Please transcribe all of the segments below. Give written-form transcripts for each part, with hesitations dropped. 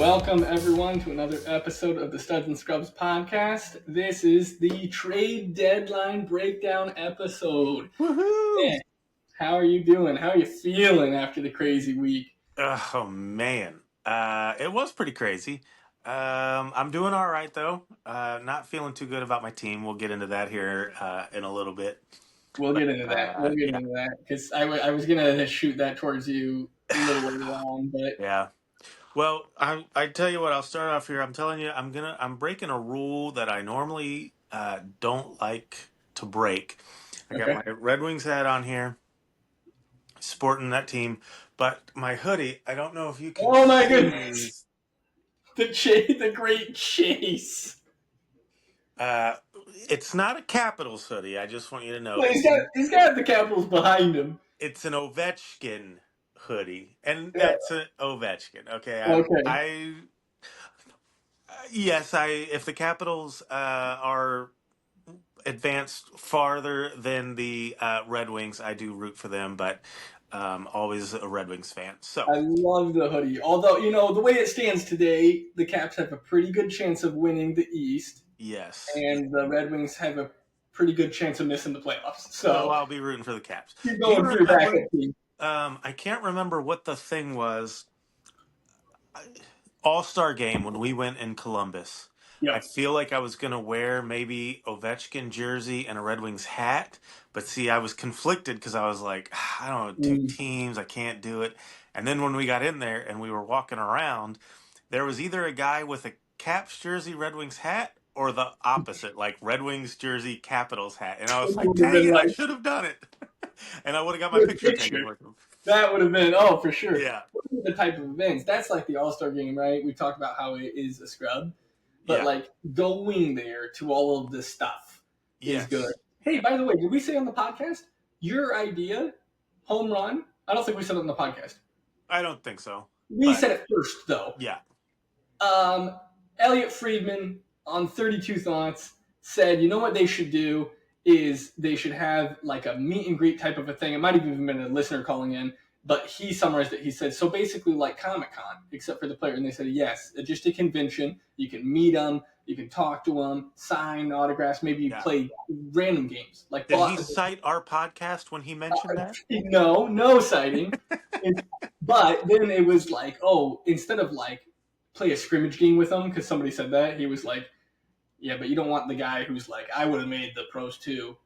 Welcome, everyone, to another episode of the Studs and Scrubs podcast. This is the trade deadline breakdown episode. Woohoo! Man, how are you doing? How are you feeling after the crazy week? Oh man, it was pretty crazy. I'm doing all right though. Not feeling too good about my team. We'll get into that here in a little bit. We'll get into that. We'll get Yeah, into that because I was going to shoot that towards you a little later on, but yeah. Well, I tell you what. I'll start off here. I'm telling you, I'm breaking a rule that I normally don't like to break. I got okay. my Red Wings hat on here, sporting that team, but my hoodie. I don't know if you can Oh my see. goodness. The great chase. Uh, it's not a Capitals hoodie. I just want you to know Well, he's got the Capitals behind him. it's an Ovechkin hoodie, and Yeah. that's an Ovechkin. Okay, Okay. yes, if the Capitals are advanced farther than the Red Wings, I do root for them, but always a Red Wings fan. So I love the hoodie. Although, the way it stands today, the Caps have a pretty good chance of winning the East, yes, and the Red Wings have a pretty good chance of missing the playoffs. well, So I'll be rooting for the Caps. keep Do you going for your remember? backup team. I can't remember what the thing was. All-Star game when we went in Columbus. I Yep. feel like I was going to wear maybe Ovechkin jersey and a Red Wings hat, but see, I was conflicted because I was like, I don't know, two Mm. teams, I can't do it. And then when we got in there and we were walking around, there was either a guy with a Caps jersey, Red Wings hat, or the opposite, like Red Wings jersey, Capitals hat. And I was It like, would have dang been it, I like should have done it. And I would have got my good picture taken picture. with him. That would have been, oh, for sure. Yeah, Those are the type of events. That's like the All-Star game, right? We talked about how it is a scrub. But, yeah, like, going there to all of this stuff is good. yes. Hey, by the way, did we say on the podcast, your idea, home run? I don't think we said it on the podcast. I don't think so, We but said it first, though. yeah. Elliot Friedman on 32 Thoughts said, you know what they should do is they should have like a meet and greet type of a thing. It might have even been a listener calling in, but he summarized it. He said, so basically like Comic-Con, except for the player. And they said, yes, just a convention. You can meet them. You can talk to them, sign autographs. Maybe you Yeah. play random games. Like Did he cite our podcast when he mentioned that? no citing. But then it was like, oh, instead of like play a scrimmage game with him, because somebody said that, he was like, yeah, but you don't want the guy who's like, I would have made the pros too.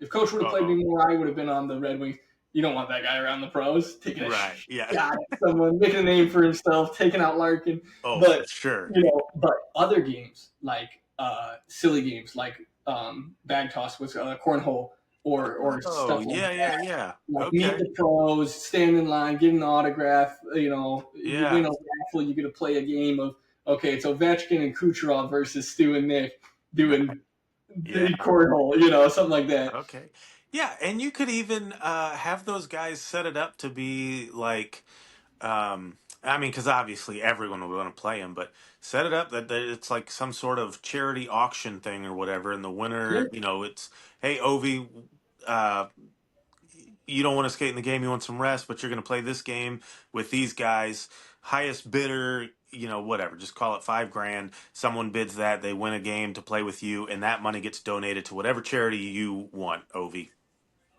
If Coach would have played me more, I would have been on the Red Wings. You don't want that guy around the pros taking a Right. Yeah. shot at someone, making a name for himself, taking out Larkin. Oh, But for sure. but other games like silly games like bag toss with cornhole or Oh, stuff like that. yeah. Like meet Okay. the pros, stand in line, get an autograph. You Yeah. win a raffle. You get to play a game of it's Ovechkin and Kucherov versus Stu and Nick doing Yeah. the cornhole. Something like that. Okay. Yeah, and you could even have those guys set it up to be like, I mean, because obviously everyone will want to play them, but set it up that it's like some sort of charity auction thing or whatever, and the Yeah. winner, it's, hey, Ovi, uh, you don't want to skate in the game, you want some rest, but you're going to play this game with these guys. Highest bidder, whatever, just call it $5,000. Someone bids that, they win a game to play with you, and that money gets donated to whatever charity you want, Ovi.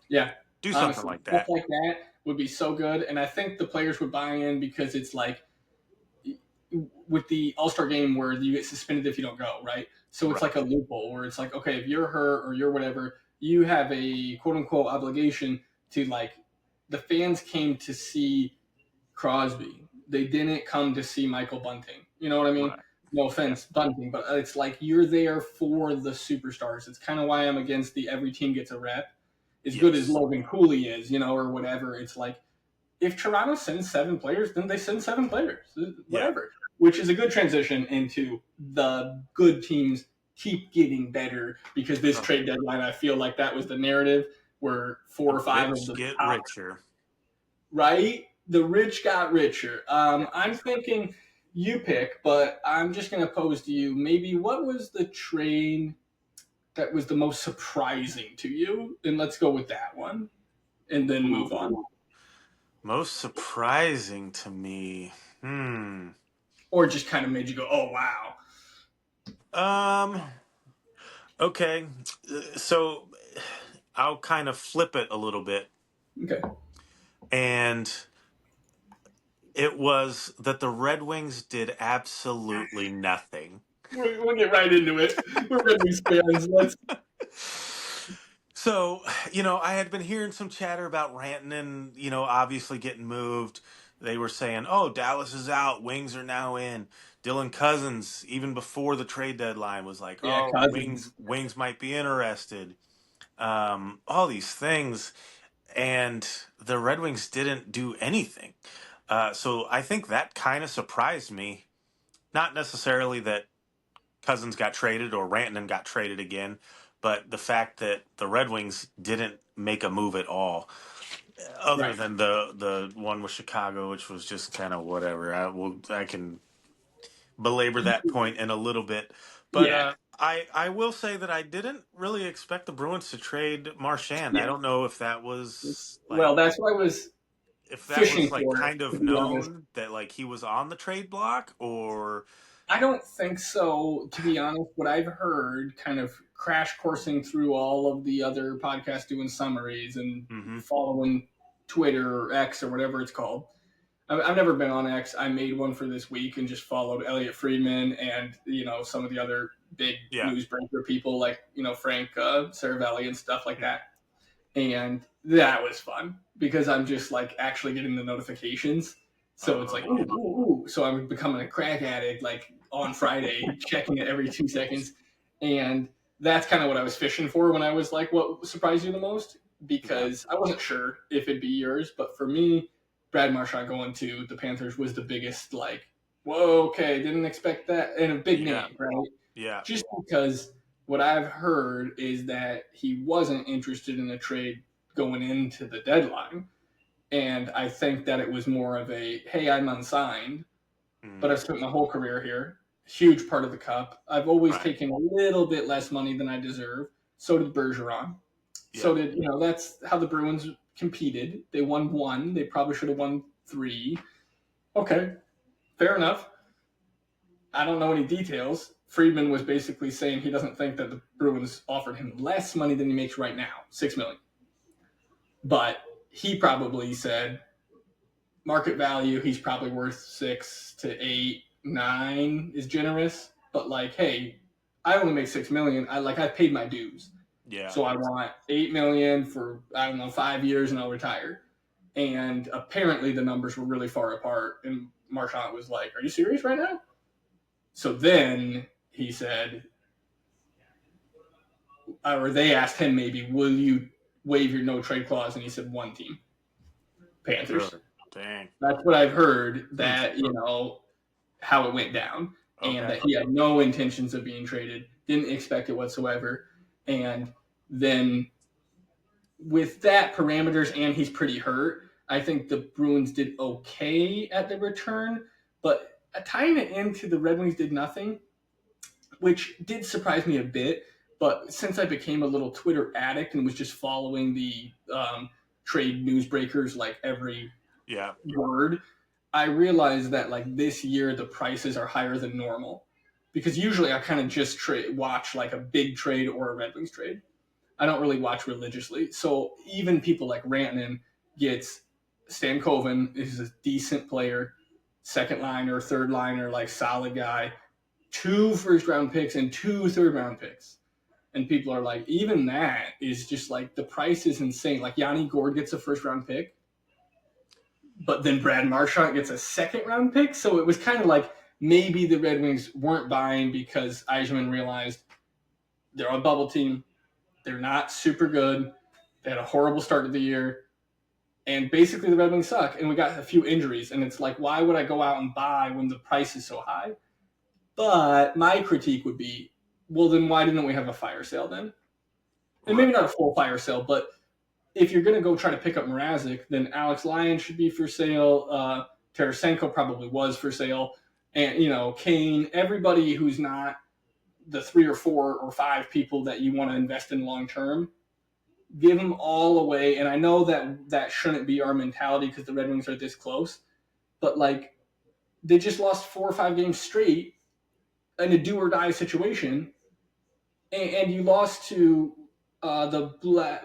Yeah. Do something Honestly, like stuff that. like that would be so good, and I think the players would buy in because it's like with the All-Star game where you get suspended if you don't go, right? So it's Right. like a loophole where it's like, okay, if you're hurt or you're whatever, you have a quote unquote obligation to like the fans came to see Crosby. They didn't come to see Michael Bunting. You know what I mean? Right. No Yeah. offense, Bunting, but it's like you're there for the superstars. It's kind of why I'm against the every team gets a rep. As good as Yes. Logan Cooley is, or whatever, it's like if Toronto sends 7 players, then they send 7 players, whatever. Yeah. Which is a good transition into the good teams keep getting better because this trade deadline, I feel like that was the narrative where 4 or 5 of the get top, richer. Right? The rich got richer. I'm thinking you pick, but I'm just going to pose to you maybe what was the trade that was the most surprising to you? And let's go with that one and then move on. Most surprising to me. or just kind of made you go, "Oh wow"? Um. Okay. So I'll kind of flip it a little bit, Okay, and it was that the Red Wings did absolutely nothing. we'll get right into it. We're Red Wings fans. Let's. So, I had been hearing some chatter about Rantanen, obviously getting moved. They were saying, oh, Dallas is out. Wings are now in. Dylan Cousins, even before the trade deadline, was like, Yeah, oh, Wings, Cousins. Wings might be interested. All these things. And the Red Wings didn't do anything. So I think that kind of surprised me. Not necessarily that Cousins got traded or Rantanen got traded again, but the fact that the Red Wings didn't make a move at all, other Right. than the one with Chicago, which was just kind of whatever. I can belabor that point in a little bit, but Yeah. I will say that I didn't really expect the Bruins to trade Marchand. I Yeah. don't know if that was Well, that's what I was fishing like for, kind to of be honest. known that like he was on the trade block or I don't think so, to be honest. What I've heard, kind of crash coursing through all of the other podcasts doing summaries and hmm following Twitter or X or whatever it's called. I've never been on X. I made one for this week and just followed Elliot Friedman and some of the other big yeah. newsbreaker people like Frank Saravelli and stuff like that. And that was fun because I'm just like actually getting the notifications. So it's like, ooh, Oh, ooh, ooh. So I'm becoming a crack addict like on Friday, checking it every 2 seconds. And that's kind of what I was fishing for when I was like, what surprised you the most? yeah. Because I wasn't sure if it'd be yours, but for me, Brad Marchand going to the Panthers was the biggest, like, whoa, okay, didn't expect that. And a big Yeah. name, right? Yeah. Just because what I've heard is that he wasn't interested in a trade going into the deadline. And I think that it was more of a, hey, I'm unsigned, but Mm, I've spent my whole career here. Huge part of the cup. I've always right. taken a little bit less money than I deserve. So did Bergeron. So Yeah. did, that's how the Bruins competed. They won one. They probably should have won three. Okay, fair enough. I don't know any details. Friedman was basically saying he doesn't think that the Bruins offered him less money than he makes right now, $6 million. But he probably said market value, he's probably worth 6 to 8, 9 is generous. But like, hey, I only make 6 million. I paid my dues. Yeah. So I want 8 million for, I don't know, 5 years and I'll retire. And apparently the numbers were really far apart. And Marchand was like, are you serious right now? So then he said, or they asked him maybe, will you waive your no trade clause? And he said, one team, Panthers. Really? Dang. That's what I've heard, Hmm. that, how it went down, and Okay. that he had no intentions of being traded, didn't expect it whatsoever. And then with that parameters, and he's pretty hurt, I think the Bruins did okay at the return, but tying it into the Red Wings did nothing, which did surprise me a bit. But since I became a little Twitter addict and was just following the trade newsbreakers like every Yeah. word, I realized that like this year the prices are higher than normal because usually I kind of just watch like a big trade or a Red Wings trade. I don't really watch religiously. So even people like Rantanen gets Stankoven is a decent player, second liner, third liner, like solid guy, 2 first round picks and 2 third round picks. And people are like, even that is just like the price is insane. Like Yanni Gord gets a first round pick, but then Brad Marchand gets a second round pick. So it was kind of like maybe the Red Wings weren't buying because Eichmann realized they're a bubble team. They're not super good. They had a horrible start to the year. And basically the Red Wings suck. And we got a few injuries. And it's like, why would I go out and buy when the price is so high? But my critique would be, well, then why didn't we have a fire sale then? And Right. maybe not a full fire sale, but if you're going to go try to pick up Mrazek, then Alex Lyon should be for sale. Tarasenko probably was for sale. And, Kane, everybody who's not the 3 or 4 or 5 people that you want to invest in long term, give them all away. And I know that that shouldn't be our mentality because the Red Wings are this close. But, like, They just lost 4 or 5 games straight in a do or die situation, and you lost to the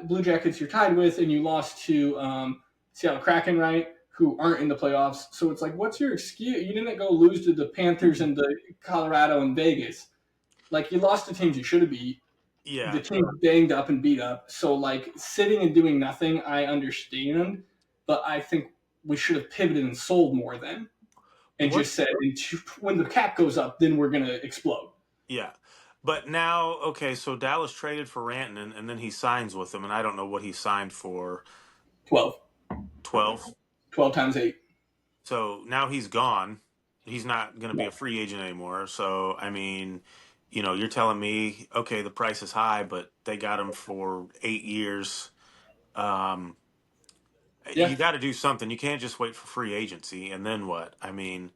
Blue Jackets you're tied with, and you lost to Seattle Kraken, right? Who aren't in the playoffs. So it's like, what's your excuse? You didn't go lose to the Panthers and the Colorado and Vegas. Like, you lost to teams you should have beat. The Yeah. team banged up and beat up. So like sitting and doing nothing, I understand, but I think we should have pivoted and sold more then, and What? just said when the cap goes up, then we're gonna explode. Yeah. But now, okay, so Dallas traded for Rantanen, and then he signs with them, and I don't know what he signed for. 12. 12. 12 times 8. So now he's gone. He's not going to be Yeah. a free agent anymore. So, I mean, you're telling me, okay, the price is high, but they got him for 8 years. Um, Yeah. you got to do something. You can't just wait for free agency. And then what? I mean,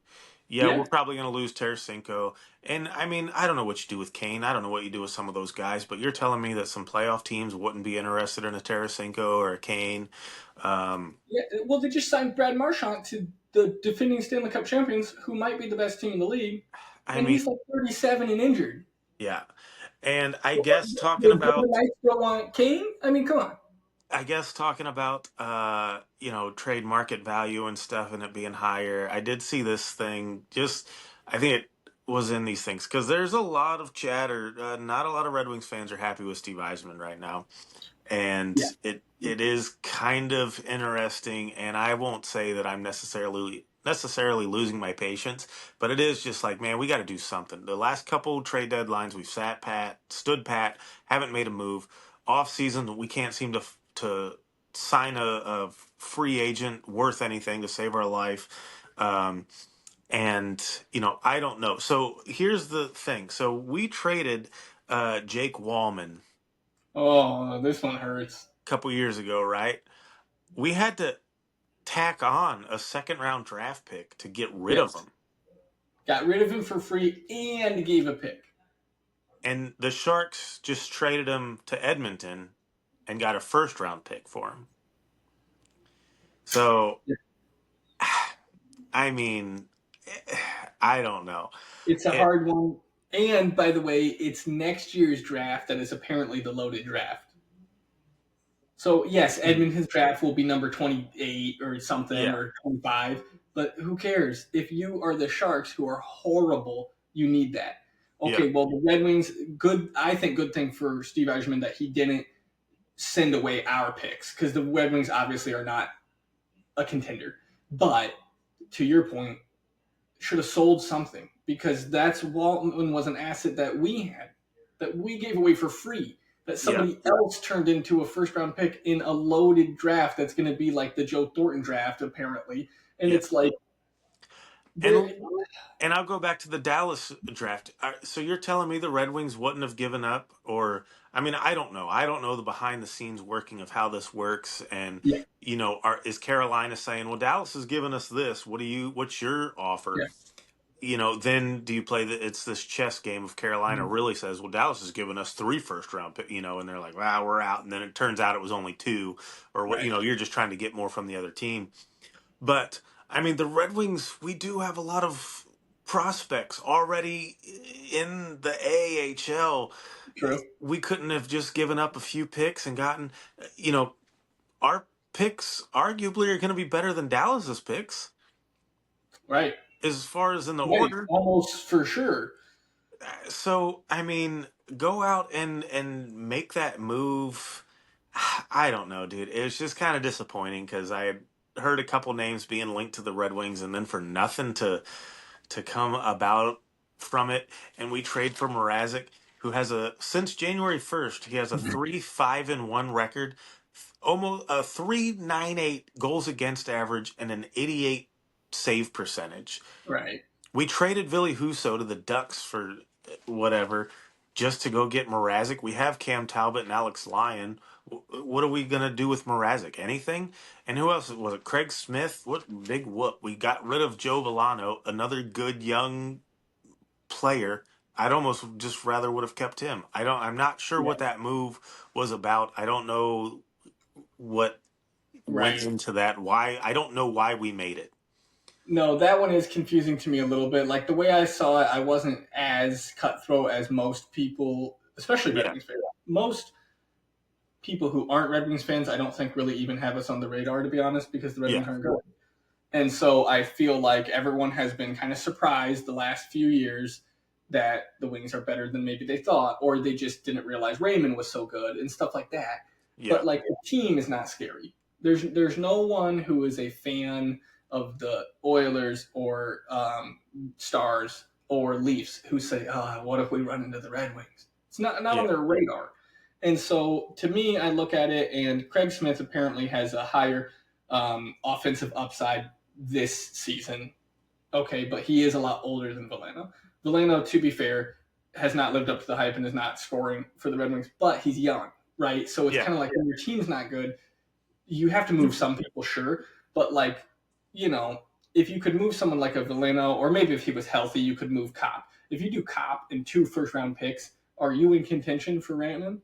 yeah, we're Yeah. probably going to lose Tarasenko. And I mean, I don't know what you do with Kane. I don't know what you do with some of those guys, but you're telling me that some playoff teams wouldn't be interested in a Tarasenko or a Kane. Um, Yeah. Well, they just signed Brad Marchand to the defending Stanley Cup champions, who might be the best team in the league, I and mean, he's like 37 and injured. yeah. And I So, guess talking the Golden about Knights don't want Kane. I mean, come on. trade market value and stuff and it being higher. I did see this thing. Just I think it was in these things because there's a lot of chatter. Not a lot of Red Wings fans are happy with Steve Eisman right now, and Yeah. it is kind of interesting. And I won't say that I'm necessarily losing my patience, but it is just like, man, we got to do something. The last couple trade deadlines, we've stood pat, haven't made a move. Off season, we can't seem to sign a free agent worth anything to save our life. Um, and I don't know. So here's the thing. So we traded Jake Wallman Oh, this one hurts. a couple years ago, right? We had to tack on a second round draft pick to get rid of Yes. him. Got rid of him for free and gave a pick. And the Sharks just traded him to Edmonton and got a first round pick for him. So, I mean, I don't know. It's a It, hard one. And by the way, it's next year's draft that is apparently the loaded draft. So yes, Edmonton's draft will be number 28 or something yeah, or 25, but who cares? If you are the Sharks, who are horrible, you need that. yeah, Okay, well the Red Wings, good. I think good thing for Steve Eichmann that he didn't send away our picks, because the Red Wings obviously are not a contender. But to your point, should have sold something, because that's Waltman was an asset that we had, that we gave away for free, that yeah. somebody else turned into a first round pick in a loaded draft that's going to be like the Joe Thornton draft apparently. And Yeah. it's like there. And And I'll go back to the Dallas draft. So you're telling me the Red Wings wouldn't have given up, or I mean, I don't know. I don't know the behind the scenes working of how this works. And Yeah, is Carolina saying, "Well, Dallas has given us this. What's your offer?" yeah, Then do you play it's this chess game of Carolina really says, "Well, Dallas has given us 3 first round pick," and they're like, "Wow, we're out." And then it turns out it was only 2, or what? right. You're just trying to get more from the other team. But I mean, the Red Wings, we do have a lot of prospects already in the AHL. True. We couldn't have just given up a few picks and gotten, you know, our picks arguably are going to be better than Dallas's picks Right. as far as in the Right. order. Almost for sure. So, I mean, go out and make that move. I don't know, dude. It was just kind of disappointing because I had heard a couple names being linked to the Red Wings, and then for nothing to come about from it. And we trade for Mrazek, who has since January 1st, he has a 3-5-1 record, almost a 3.98 goals against average, and an 88 save percentage. Right. We traded Ville Husso to the Ducks for whatever, just to go get Mrazek. We have Cam Talbot and Alex Lyon. What are we gonna do with Mrazek? Anything? And who else was it? Craig Smith. What big whoop? We got rid of Joe Villano, another good young player. I'd almost just rather would have kept him. I'm not sure Yeah. what that move was about. I don't know what went Right. into that. Why? I don't know why we made it. No, that one is confusing to me a little bit. Like the way I saw it, I wasn't as cutthroat as most people, especially Red Yeah, Wings fans. Most people who aren't Red Wings fans, I don't think really even have us on the radar, to be honest, because the Red yeah, Wings aren't good. And so I feel like everyone has been kind of surprised the last few years that the Wings are better than maybe they thought, or they just didn't realize Raymond was so good and stuff like that. yeah. But like a team is not scary. There's no one who is a fan of the Oilers or Stars or Leafs who say, "Ah, what if we run into the Red Wings?" It's not on Yeah. their radar. And so to me, I look at it, and Craig Smith apparently has a higher offensive upside this season. Okay, but he is a lot older than Veleno. Veleno, to be fair, has not lived up to the hype and is not scoring for the Red Wings, but he's young, right? So it's Yeah. kind of like when your team's not good, you have to move some people, sure, but like, you know, if you could move someone like a Veleno, or maybe if he was healthy, you could move Cop. If you do Cop and 2 first-round picks, are you in contention for Rantanen?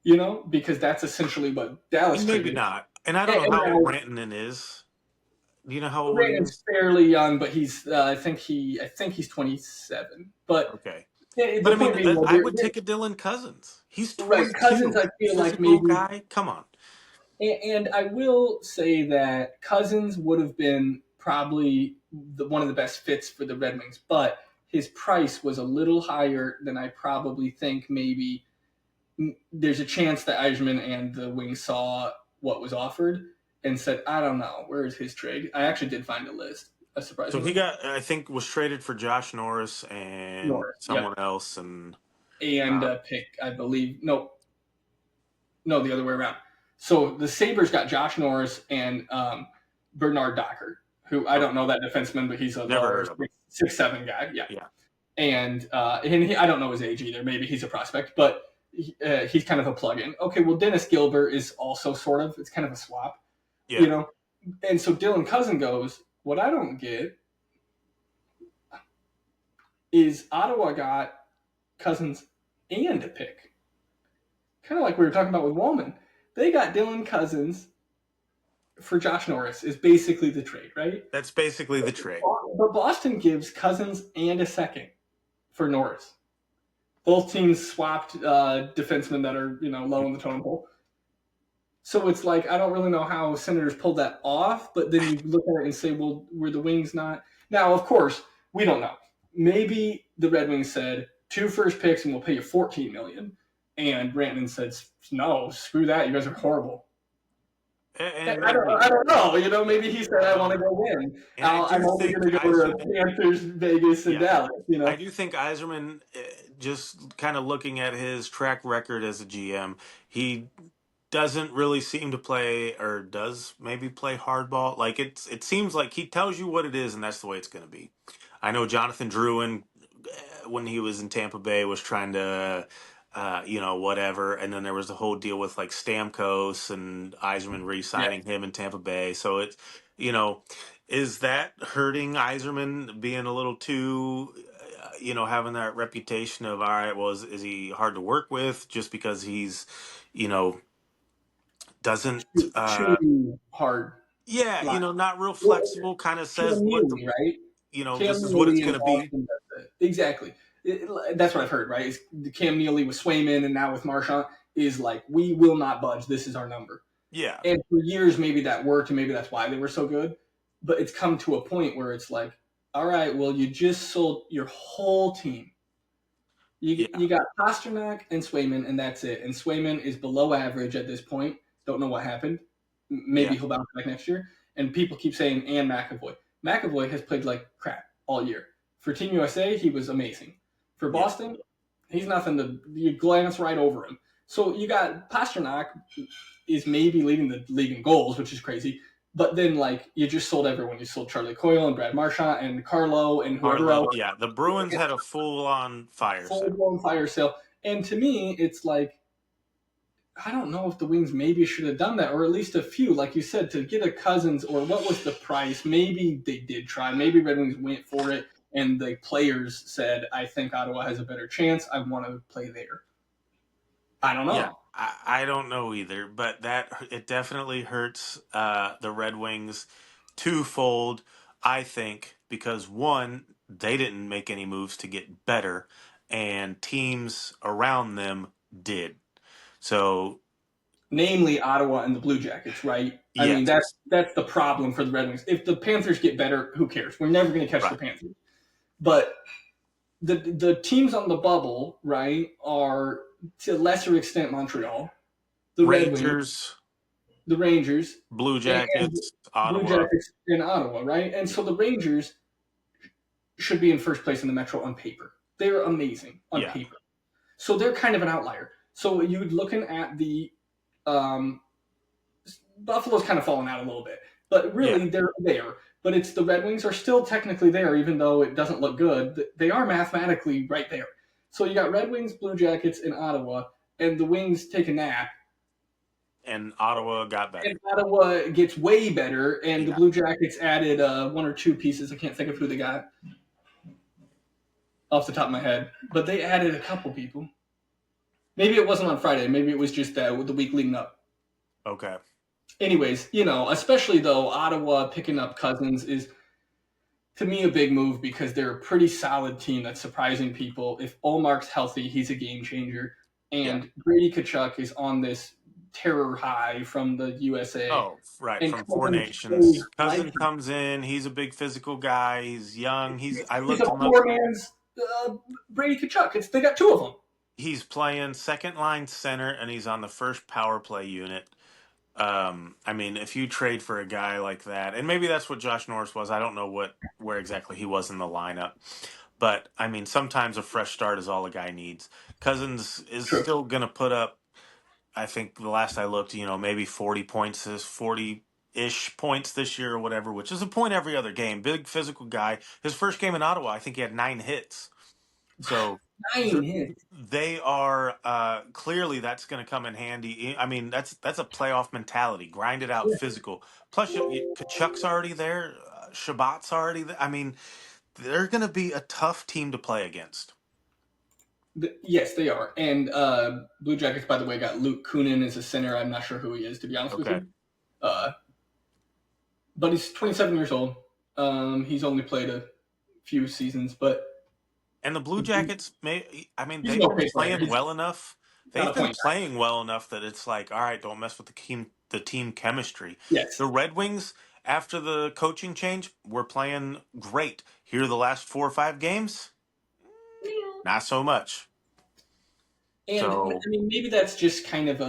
You know, because that's essentially what Dallas Maybe traded. not. And I don't know And how old now Rantanen is. Do you know how old he Rantanen's is? fairly young, but he's I think he's 27. But Okay. the But I mean, point being, well, I would take a Dylan Cousins. He's right, Cousins. 22. I feel like Physical maybe, guy. Come on. and I will say that Cousins would have been probably one of the best fits for the Red Wings, but his price was a little higher than I probably think. Maybe there's a chance that Eichmann and the Wings saw what was offered and said, "I don't know, where is his trade?" I actually did find a list, So he surprisingly. got, I think, was traded for Josh Norris and Norris, yep, someone else. And and uh, a pick, I believe. No, no, the other way around. So the Sabres got Josh Norris and Bernard Docker, who I don't okay, know that defenseman, but he's a never lower heard of him. 6'7" guy. Yeah, Yeah. and I don't know his age either. Maybe he's a prospect, but he's kind of a plug-in. Okay, well Dennis Gilbert is also sort of. It's kind of a swap, you Yeah. know. And so Dylan Cousin goes. What I don't get is Ottawa got Cousins and a pick, kind of like we were talking about with Wallman. They got Dylan Cousins for Josh Norris is basically the trade, right? That's basically the trade. But Boston gives Cousins and a second for Norris. Both teams swapped defensemen that are low in the totem pole. So it's like I don't really know how Senators pulled that off, but then you look at it and say, well, were the Wings not? Now, of course, we don't know. Maybe the Red Wings said 2 first picks and we'll pay you 14 million, and Rantanen said, no, screw that, you guys are horrible. And I don't, maybe, I don't know. yeah, Maybe he said, I "I don't want to know. go win. And I I'm do only going think to go to Yzerman, Panthers, Vegas, and yeah, Dallas." I do think Yzerman, just kind of looking at his track record as a GM, he doesn't really seem to play, or does maybe play hardball. Like it seems like he tells you what it is, and that's the way it's going to be. I know Jonathan Drouin, when he was in Tampa Bay, was trying to, whatever, and then there was the whole deal with like Stamkos and Yzerman Yeah, re-signing him in Tampa Bay. So it's, you know, is that hurting Yzerman being a little too, having that reputation of, all right, well, is he hard to work with just because he's, you know, doesn't too hard. yeah, Line. not real Well, flexible, kind of says Cam what the, Neely, right? Cam this is what it's Neely in going to be. Boston does it. Exactly. That's what I've heard, right? The Cam Neely with Swayman and now with Marchand is like, we will not budge. This is our number. Yeah, And for years, maybe that worked, and maybe that's why they were so good. But it's come to a point where it's like, all right, well, you just sold your whole team. yeah, You got Pasternak and Swayman, and that's it. And Swayman is below average at this point. Don't know what happened. yeah, Maybe he'll bounce back next year. And people keep saying, and McAvoy. McAvoy has played like crap all year. For Team USA, he was amazing. For yeah, Boston, he's nothing to, you glance right over him. So you got Pasternak is maybe leading the league in goals, which is crazy. But then, like, you just sold everyone. You sold Charlie Coyle and Brad Marchand and Carlo and whoever Arlo. else. Yeah, the Bruins had a full on fire Full sale. blown fire sale. And to me, it's like, I don't know if the Wings maybe should have done that, or at least a few, like you said, to get a Cousins, or what was the price? Maybe they did try. Maybe Red Wings went for it, and the players said, I think Ottawa has a better chance. I want to play there. I don't Yeah, know. I don't know either, but that it definitely hurts the Red Wings twofold. I think because one, they didn't make any moves to get better, and teams around them did. So Namely Ottawa and the Blue Jackets, right? I mean, yes, that's the problem for the Red Wings. If the Panthers get better, who cares? We're never going to catch the right. Panthers. But the teams on the bubble, right, are to a lesser extent Montreal, the Red Wings, Rangers, the Rangers, Blue and Jackets, Blue Ottawa. Jackets in Ottawa, right? And Yeah. so the Rangers should be in first place in the Metro on paper. They're amazing on Yeah. paper. So they're kind of an outlier. So you're looking at the um, Buffalo's kind of fallen out a little bit, but Yeah. really they're there. But it's the Red Wings are still technically there, even though it doesn't look good. They are mathematically right there. So you got Red Wings, Blue Jackets in Ottawa, and the Wings take a nap, And Ottawa got and better. Ottawa gets way better, and the Yeah. Blue Jackets added one or two pieces. I can't think of who they got off the top of my head, but they added a couple people. Maybe it wasn't on Friday. Maybe it was just the week leading up. Okay. Anyways, especially though Ottawa picking up Cousins is to me a big move because they're a pretty solid team that's surprising people. If Olmark's healthy, he's a game changer, Yeah. and Brady Kachuk is on this terror high from the USA, Oh, right. and From Four Cousins plays Nations. like Cousin comes in. He's a big physical guy. He's young. I he's a looked him up. poor man's Brady Kachuk. They got two of them. He's playing second line center, and he's on the first power play unit. I mean, if you trade for a guy like that, and maybe that's what Josh Norris was. I don't know where exactly he was in the lineup, but I mean, sometimes a fresh start is all a guy needs. Cousins is True. still going to put up. I think the last I looked, maybe 40 points, 40-ish points this year or whatever, which is a point every other game. Big physical guy. His first game in Ottawa, I think he had 9 hits. So 9 hits. they are clearly that's going to come in handy. I mean, that's a playoff mentality. Grind it out, physical. Plus, Kachuk's already there. Shabbat's already there. I mean, they're going to be a tough team to play against. Yes, they are. And Blue Jackets, by the way, got Luke Kunin as a center. I'm not sure who he is, to be honest with Okay. you. But he's 27 years old. He's only played a few seasons, but And the Blue Jackets, he's an they've been okay player. playing He's well enough. not They've a been point guard. playing well enough that it's like, all right, don't mess with the team chemistry. Yes. The Red Wings, after the coaching change, were playing great. Here, the last 4 or 5 games, not so much. And So I mean, maybe that's just kind of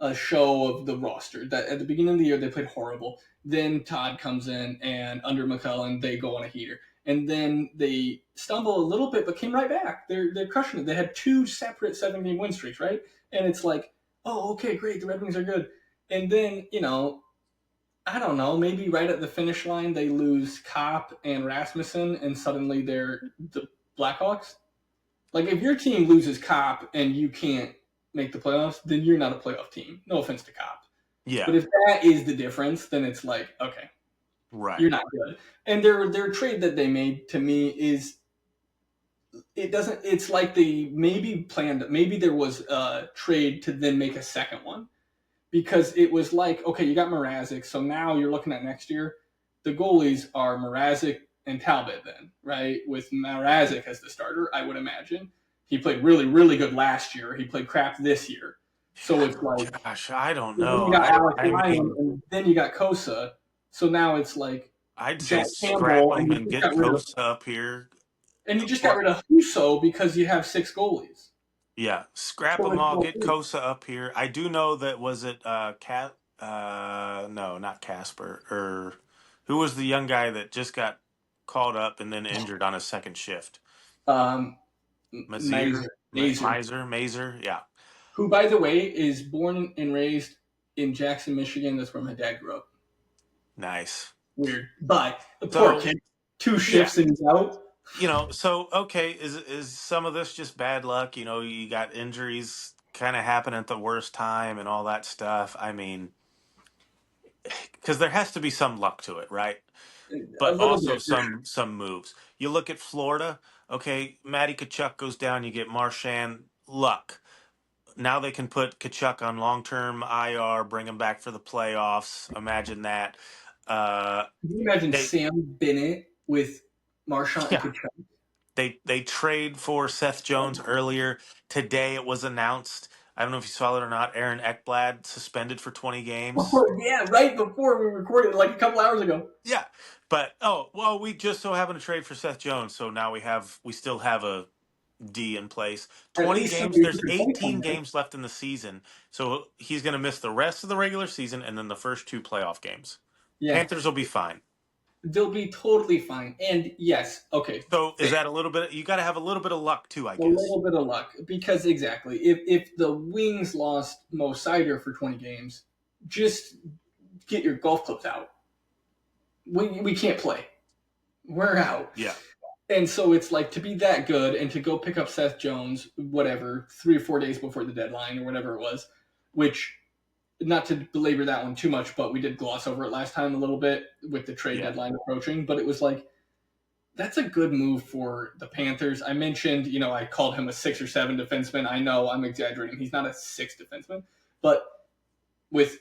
a show of the roster. That at the beginning of the year they played horrible. Then Todd comes in, and under McCullough they go on a heater, and then they stumble a little bit, but came right back. They're crushing it. They had two separate 7-game win streaks, right? And it's like, oh, okay, great, the Red Wings are good. And then I don't know, maybe right at the finish line they lose Kopp and Rasmussen, and suddenly they're the Blackhawks. Like if your team loses Cop and you can't make the playoffs, then you're not a playoff team. No offense to Cop, yeah, but if that is the difference, then it's like okay, right, you're not good. And their trade that they made to me is it doesn't. It's like they maybe planned. Maybe there was a trade to then make a second one because it was like okay, you got Mrazek, so now you're looking at next year. The goalies are Mrazek and Talbot then, right? With Mrazek as the starter, I would imagine. He played really, really good last year. He played crap this year. So it's like gosh, I don't then know. you got Alex I Lyon, mean, and then you got Kosa. So now it's like I'd say Jack scrap Campbell, them and get Costa up here. and you just got rid of Huso because you have 6 goalies. Yeah, scrap So them it's all. like, Get Kosa up here. I do know that was it. Cat. No, not Casper. Or who was the young guy that just got called up and then injured on his second shift? um, Mazier, Nazer, Mazer. Yeah, who by the way is born and raised in Jackson, Michigan. That's where my dad grew up. nice. Weird, but the poor So kid, 2 yeah, shifts and he's out. so okay, is some of this just bad luck? You got injuries kind of happen at the worst time and all that stuff. I mean, because there has to be some luck to it, right? A But little also bit. some moves. You look at Florida. Okay, Matty Kachuk goes down. You get Marchand. Luck. Now they can put Kachuk on long term IR, bring him back for the playoffs. Imagine that. Can you imagine They Sam Bennett with Marchand and yeah, Kachuk? they trade for Seth Jones earlier today. It was announced. I don't know if you saw it or not. Aaron Ekblad suspended for 20 games. Oh, yeah, right before we recorded, like a couple hours ago. Yeah, but oh well, we just so happened to trade for Seth Jones, so now we still have a D in place. At 20 least games. somebody There's who can play 18 20 games left in the season, so he's going to miss the rest of the regular season and then the first two playoff games. Yeah, Panthers will be fine. they'll be totally fine. And yes, okay, So is fair. that a little bit? You got to have a little bit of luck too, I A guess. little bit of luck because exactly, if the Wings lost Mo Sider for 20 games, just get your golf clubs out. We can't play. We're out. Yeah, And so it's like to be that good and to go pick up Seth Jones, whatever, 3 or 4 days before the deadline or whatever it was, which not to belabor that one too much, but we did gloss over it last time a little bit with the trade yeah, deadline approaching. But it was like that's a good move for the Panthers. I mentioned, I called him a 6 or 7 defenseman. I know I'm exaggerating. He's not a 6 defenseman, but with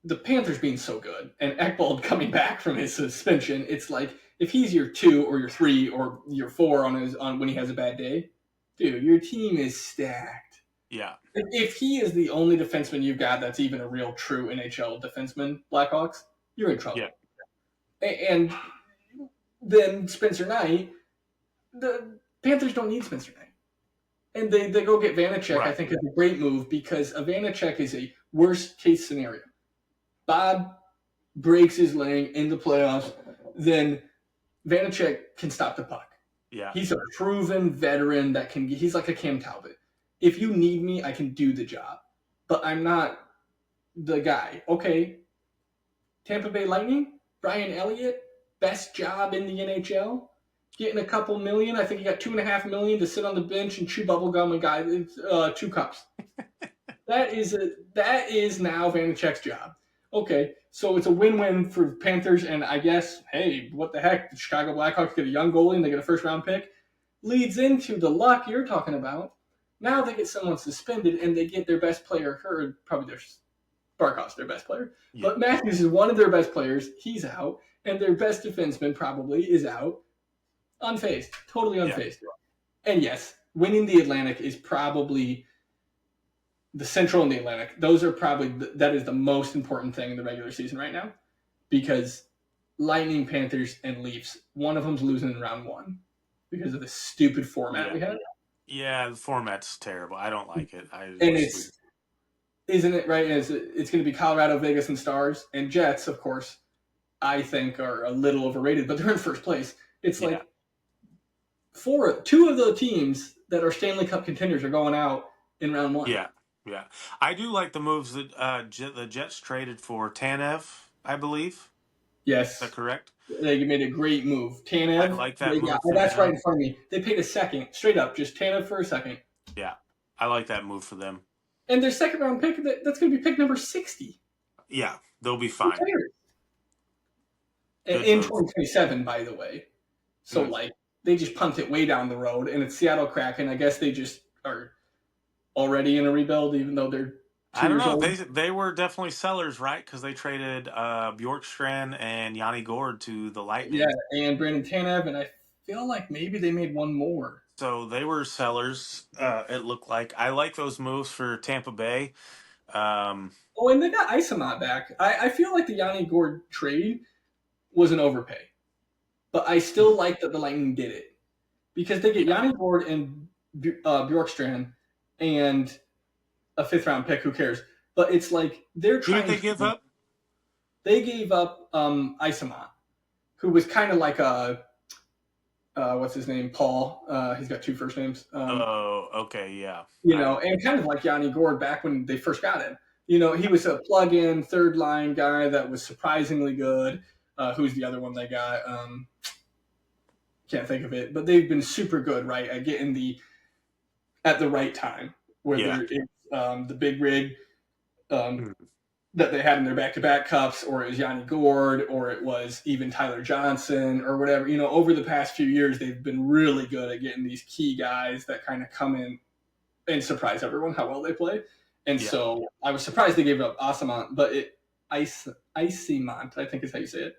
the Panthers being so good and Ekblad coming back from his suspension, it's like if he's your 2 or your 3 or your 4 on when he has a bad day, dude, your team is stacked. yeah, If he is the only defenseman you've got that's even a real true NHL defenseman, Blackhawks, you're in trouble. yeah, And then Spencer Knight, the Panthers don't need Spencer Knight. And they go get Vanacek, I right. think is a great move because a Vanacek is a worst case scenario. Bob breaks his leg in the playoffs, then Vanacek can stop the puck. Yeah, He's a proven veteran that he's like a Cam Talbot. If you need me, I can do the job. But I'm not the guy. Okay, Tampa Bay Lightning, Brian Elliott, best job in the NHL, getting a couple million. I think he got $2.5 million to sit on the bench and chew bubblegum and guy 2 cups. That is now Vanacek's job. Okay, so it's a win-win for Panthers, and I guess, hey, what the heck? The Chicago Blackhawks get a young goalie and they get a first-round pick. Leads into the luck you're talking about. Now they get someone suspended and they get their best player hurt. Probably their Barkov's their best player, yeah, but Matthews is one of their best players. He's out, and their best defenseman probably is out, unfazed, totally yeah, unfazed. And yes, winning the Atlantic is probably the Central and the Atlantic. Those are probably that is the most important thing in the regular season right now, because Lightning, Panthers, and Leafs, one of them's losing in round 1 because of the stupid format yeah. we had. Yeah, the format's terrible. I don't like it. I And wish we. it's isn't it right? It's going to be Colorado, Vegas, and Stars, and Jets, of course. I think are a little overrated, but they're in first place. It's Yeah, like 2 of the teams that are Stanley Cup contenders are going out in round 1. yeah, yeah. I do like the moves that the Jets traded for Tanev, I believe. Is that Yes, correct? they made a great move. I Tanev, like that move for that's right them. in front of me. They paid a second, straight up, just Tanev for a second. Yeah, I like that move for them. And their second round pick, that's going to be pick number 60. Yeah, they'll be Who fine. cares? Good In move. 2027, by the way. So, they just punt it way down the road, and it's Seattle Kraken. I guess they just are already in a rebuild, even though they're 2 I don't years know. old. They were definitely sellers, right? Because they traded Bjorkstrand and Yanni Gord to the Yeah, Lightning. and Brandon Tanev, and I feel like maybe they made one more. So they were sellers. It looked like. I like those moves for Tampa Bay. Um, Oh, and they got Isamont back. I feel like the Yanni Gord trade was an overpay, but I still like that the Lightning did it because they get yeah. Yanni Gord and Bjorkstrand and a 5th-round pick. Who cares? But it's like they're Who did trying they give to. up? They gave up Isamont, who was kind of like a what's his name, Paul. He's got 2 first names. Oh, okay, yeah. And kind of like Yanni Gord back when they first got him. He was a plug-in third line guy that was surprisingly good. Who's the other one they got? Can't think of it, but they've been super good, right, at getting at the right time, Yeah. whether it's the big rig Hmm. that they had in their back-to-back cups, or it was Yanni Gord, or it was even Tyler Johnson, or whatever. Over the past few years, they've been really good at getting these key guys that kind of come in and surprise everyone how well they play. And Yeah. so I was surprised they gave up Asamant, but Ice I think is how you say it,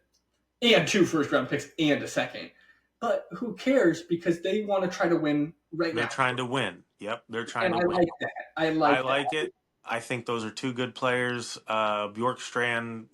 and 2 first-round picks and a second. But who cares? Because they want to try to win right They're now, trying to win. Yep, they're trying and to I win. like that. I I like that. like it. I think those are two good players. Bjorkstrand,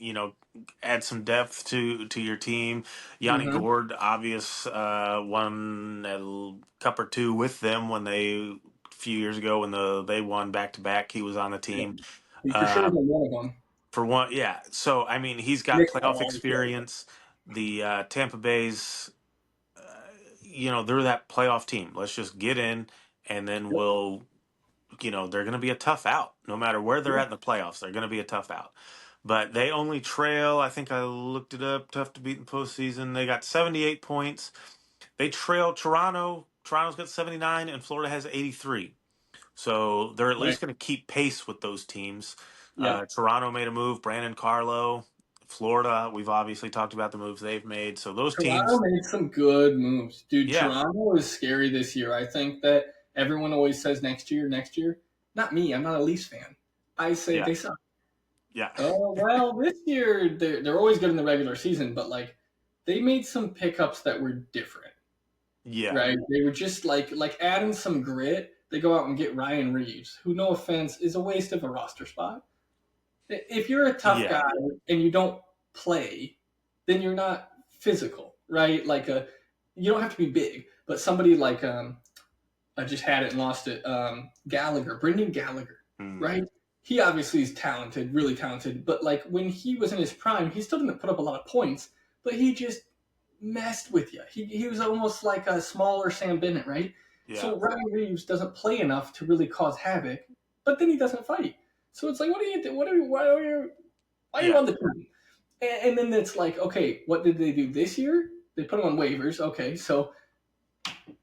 add some depth to your team. Yanni Mm-hmm. Gord, obvious, won a cup or two with them when a few years ago when they won back to back. He was on the Yeah. team. He for sure Uh, was on one of them. for one, yeah. So I mean, he's got Nick playoff Paul, yeah. experience. The Tampa Bay's, they're that playoff team. Let's just get in, and then they're going to be a tough out. No matter where they're at in the playoffs, they're going to be a tough out. But they only trail, I think I looked it up, tough to beat in postseason. They got 78 points. They trail Toronto. Toronto's got 79, and Florida has 83. So they're at Right. least going to keep pace with those teams. Yep. Toronto made a move, Brandon Carlo. Florida, we've obviously talked about the moves they've made. So those Toronto teams, made some good moves. Dude, yeah, Toronto is scary this year. I think that everyone always says next year, next year. Not me. I'm not a Leafs fan. I say yeah, they suck. yeah, Oh well, this year they're always good in the regular season, but like they made some pickups that were different, yeah, right? They were just like adding some grit. They go out and get Ryan Reeves, who, no offense, is a waste of a roster spot. If you're a tough yeah, guy and you don't play, then you're not physical, right? You don't have to be big, but somebody like I just had it and lost it. Gallagher, Brendan Gallagher, mm, right? He obviously is talented, really talented, but like when he was in his prime, he still didn't put up a lot of points, but he just messed with you. He was almost like a smaller Sam Bennett, right? yeah, So Ryan Reeves doesn't play enough to really cause havoc, but then he doesn't fight. So it's like, what are you? What are you? Why are you yeah, on the team? And then it's like, okay, what did they do this year? They put him on waivers. Okay, so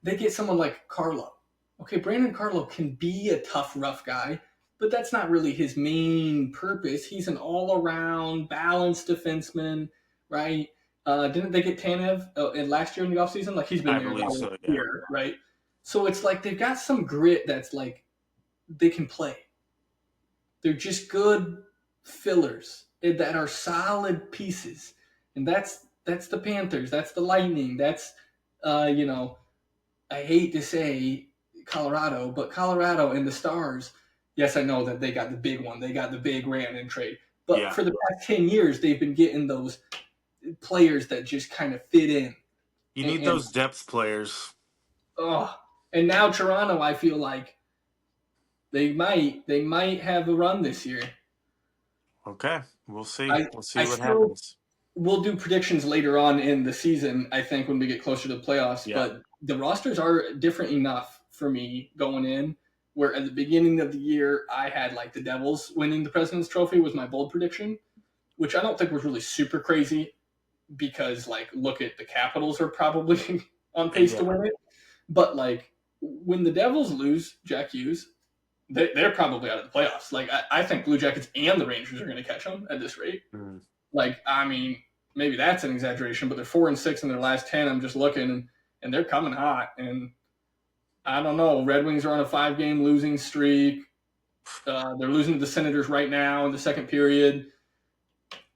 they get someone like Carlo. Okay, Brandon Carlo can be a tough, rough guy, but that's not really his main purpose. He's an all-around, balanced defenseman, right? Didn't they get Tanev last year in the offseason? Like he's been I there the believe whole so. Yeah, year, right? So it's like they've got some grit that's like they can play. They're just good fillers that are solid pieces, and that's the Panthers. That's the Lightning. That's you know I hate to say Colorado, but Colorado and the Stars. Yes, I know that they got the big one. They got the big Rantanen trade. But yeah. for the past 10 years, they've been getting those players that just kind of fit in. You need And those depth players. oh, and now Toronto, I feel like they might have a run this year. Okay, we'll see. I We'll see I what still happens. we'll do predictions later on in the season, I think, when we get closer to the playoffs. Yeah, But the rosters are different enough for me going in, where at the beginning of the year, I had like the Devils winning the President's Trophy was my bold prediction, which I don't think was really super crazy because, like, look at the Capitals are probably on pace to yeah, win it. But, like, when the Devils lose Jack Hughes, they're probably out of the playoffs. Like, I think Blue Jackets and the Rangers are going to catch them at this rate. mm, Like, I mean, maybe that's an exaggeration, but they're 4-6 in their last 10. I'm just looking, and they're coming hot. And I don't know. Red Wings are on a 5-game losing streak. They're losing to the Senators right now in the second period.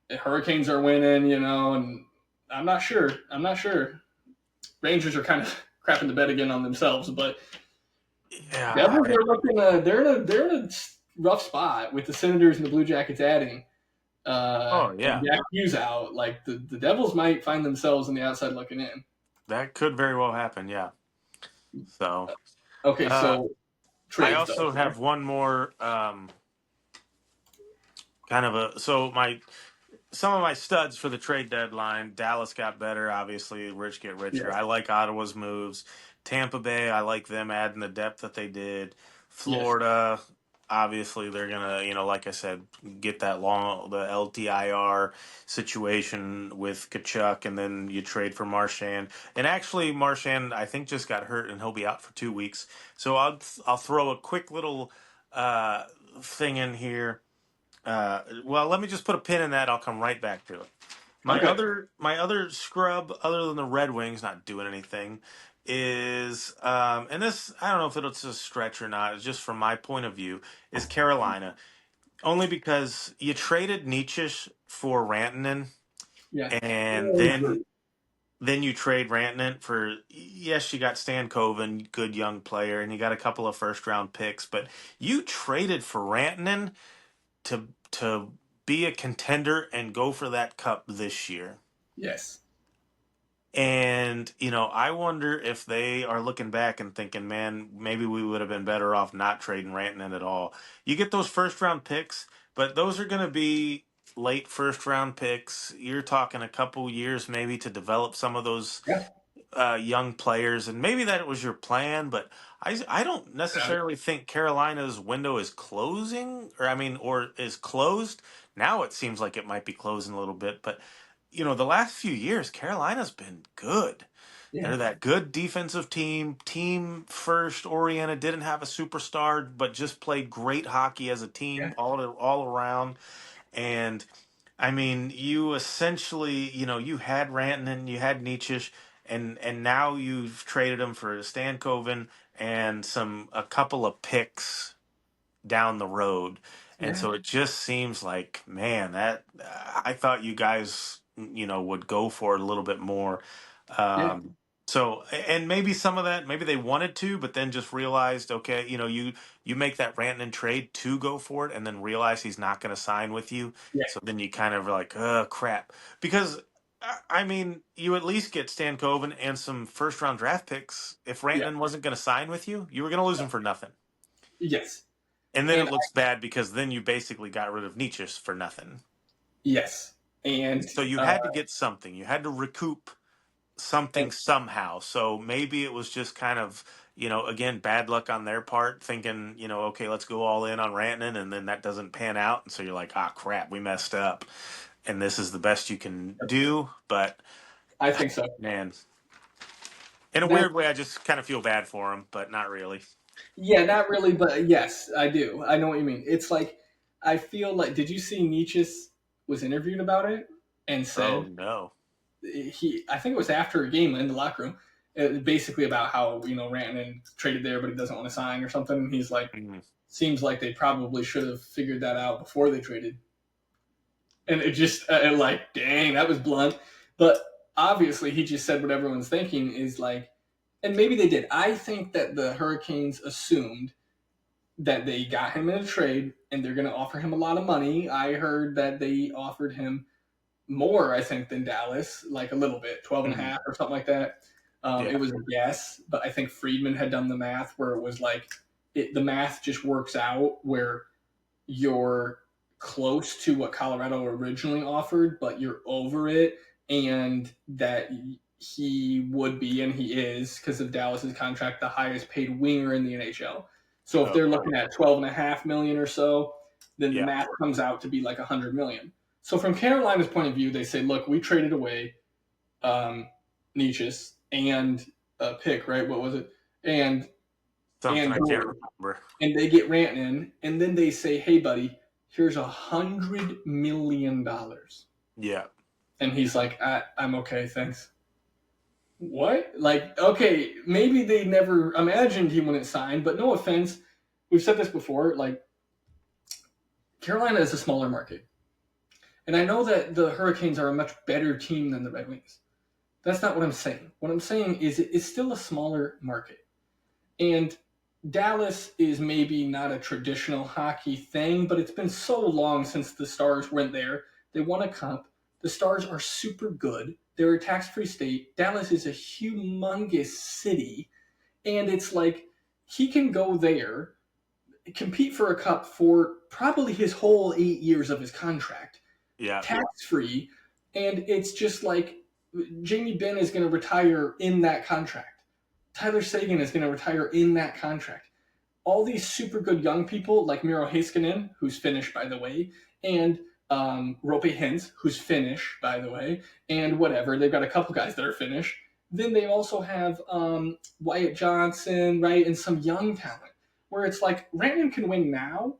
The Hurricanes are winning, and I'm not sure. I'm not sure. Rangers are kind of crapping the bed again on themselves, but yeah. Devils are looking. They're in a rough spot with the Senators and the Blue Jackets adding. Oh And yeah, Jack Hughes out, like the Devils might find themselves on the outside looking in. that could very well happen. Yeah. So, Okay, uh, so I trades though. also have one more kind of a so my some of my studs for the trade deadline. Dallas got better, obviously. Rich get richer. Yes, I like Ottawa's moves. Tampa Bay, I like them adding the depth that they did. yes. Florida, obviously, they're gonna, like I said, get the LTIR situation with Kachuk, and then you trade for Marchand. And actually, Marchand, I think, just got hurt, and he'll be out for 2 weeks. So I'll throw a quick little uh, thing in here. Well, let me just put a pin in that. I'll come right back to it. Okay, My other scrub, other than the Red Wings not doing anything, is and this I don't know if it's a stretch or not. It's just from my point of view is Carolina. Only because you traded Nietzsche for Rantanen, Yeah. and Oh, then you trade Rantanen for, yes, you got Stan Coven, good young player, and you got a couple of first round picks, but you traded for Rantanen to be a contender and go for that cup this year. yes. And, I wonder if they are looking back and thinking, man, maybe we would have been better off not trading Rantanen at all. You get those first round picks, but those are going to be late first round picks. You're talking a couple years maybe to develop some of those Yeah. young players, and maybe that was your plan, but I don't necessarily think Carolina's window is closing, or is closed. Now it seems like it might be closing a little bit, but the last few years, Carolina's been good. Yeah. They're that good defensive team first oriented, didn't have a superstar, but just played great hockey as a team Yeah. all around. And you essentially, you had Rantanen, you had Nietzsche, and now you've traded him for Stan Coven and a couple of picks down the road. And Yeah. so it just seems like, man, that I thought you guys, would go for it a little bit more. Yeah. Um, and maybe some of that, maybe they wanted to, but then just realized, okay, you make that Rantanen trade to go for it, and then realize he's not going to sign with you. Yeah. So then you kind of are like, oh crap, because you at least get Stan Coven and some first round draft picks. If Yeah. Rantanen wasn't going to sign with you, you were going to lose him for nothing. Yes. And then it And looks bad because then you basically got rid of Nietzsche for nothing. yes. And So you had to get something. You had to recoup and something somehow. So maybe it was just kind of, again, bad luck on their part, thinking, okay, let's go all in on Rantanen, and then that doesn't pan out. And so you're like, ah, crap, we messed up. And this is the best you can do. But, I think so. man, in a That weird way, I just kind of feel bad for him, but not really. yeah, not really, but yes, I do. I know what you mean. It's like I feel like did you see Nietzsche was interviewed about it and Oh, said no. I think it was after a game in the locker room, basically about how Rantanen traded there, but he doesn't want to sign or something. And he's like, Mm, seems like they probably should have figured that out before they traded. And it just like, dang, that was blunt. But obviously, he just said what everyone's thinking is like, and maybe they did. I think that the Hurricanes assumed that they got him in a trade and they're going to offer him a lot of money. I heard that they offered him more, I think, than Dallas, like a little bit, 12 and a mhm. half or something like that. It Yeah. was a guess, but I think Friedman had done the math where it was like the math just works out where you're close to what Colorado originally offered, but you're over it, and that he would be, and he is, because of Dallas's contract, the highest paid winger in the NHL. So if they're Okay. looking at 12.5 million or so, then the Yeah. math comes out to be like 100 million. So from Carolina's point of view, they say, look, we traded away Nietzsche and a pick, right? What was it? And Something and I can't remember. and they get Rantanen, and then they say, "Hey, buddy, here's $100 million," Yeah. and he's like, "I'm okay, thanks." What? Like, okay, maybe they never imagined he wouldn't sign, but no offense, we've said this before. Like, Carolina is a smaller market, and I know that the Hurricanes are a much better team than the Red Wings. That's not what I'm saying. What I'm saying is it's still a smaller market. And Dallas is maybe not a traditional hockey thing, but it's been so long since the Stars went there. They won a cup. The Stars are super good. They're a tax free state. Dallas is a humongous city. And it's like he can go there, compete for a cup for probably his whole 8 years of his contract, Yeah. tax free. And it's just like Jamie Benn is going to retire in that contract. Tyler Seguin is going to retire in that contract. All these super good young people like Miro Heiskanen, who's Finnish, by the way, and Rope Hintz, who's Finnish, by the way, and whatever. They've got a couple guys that are Finnish. Then they also have Wyatt Johnson, right, and some young talent, where it's like Rantanen can win now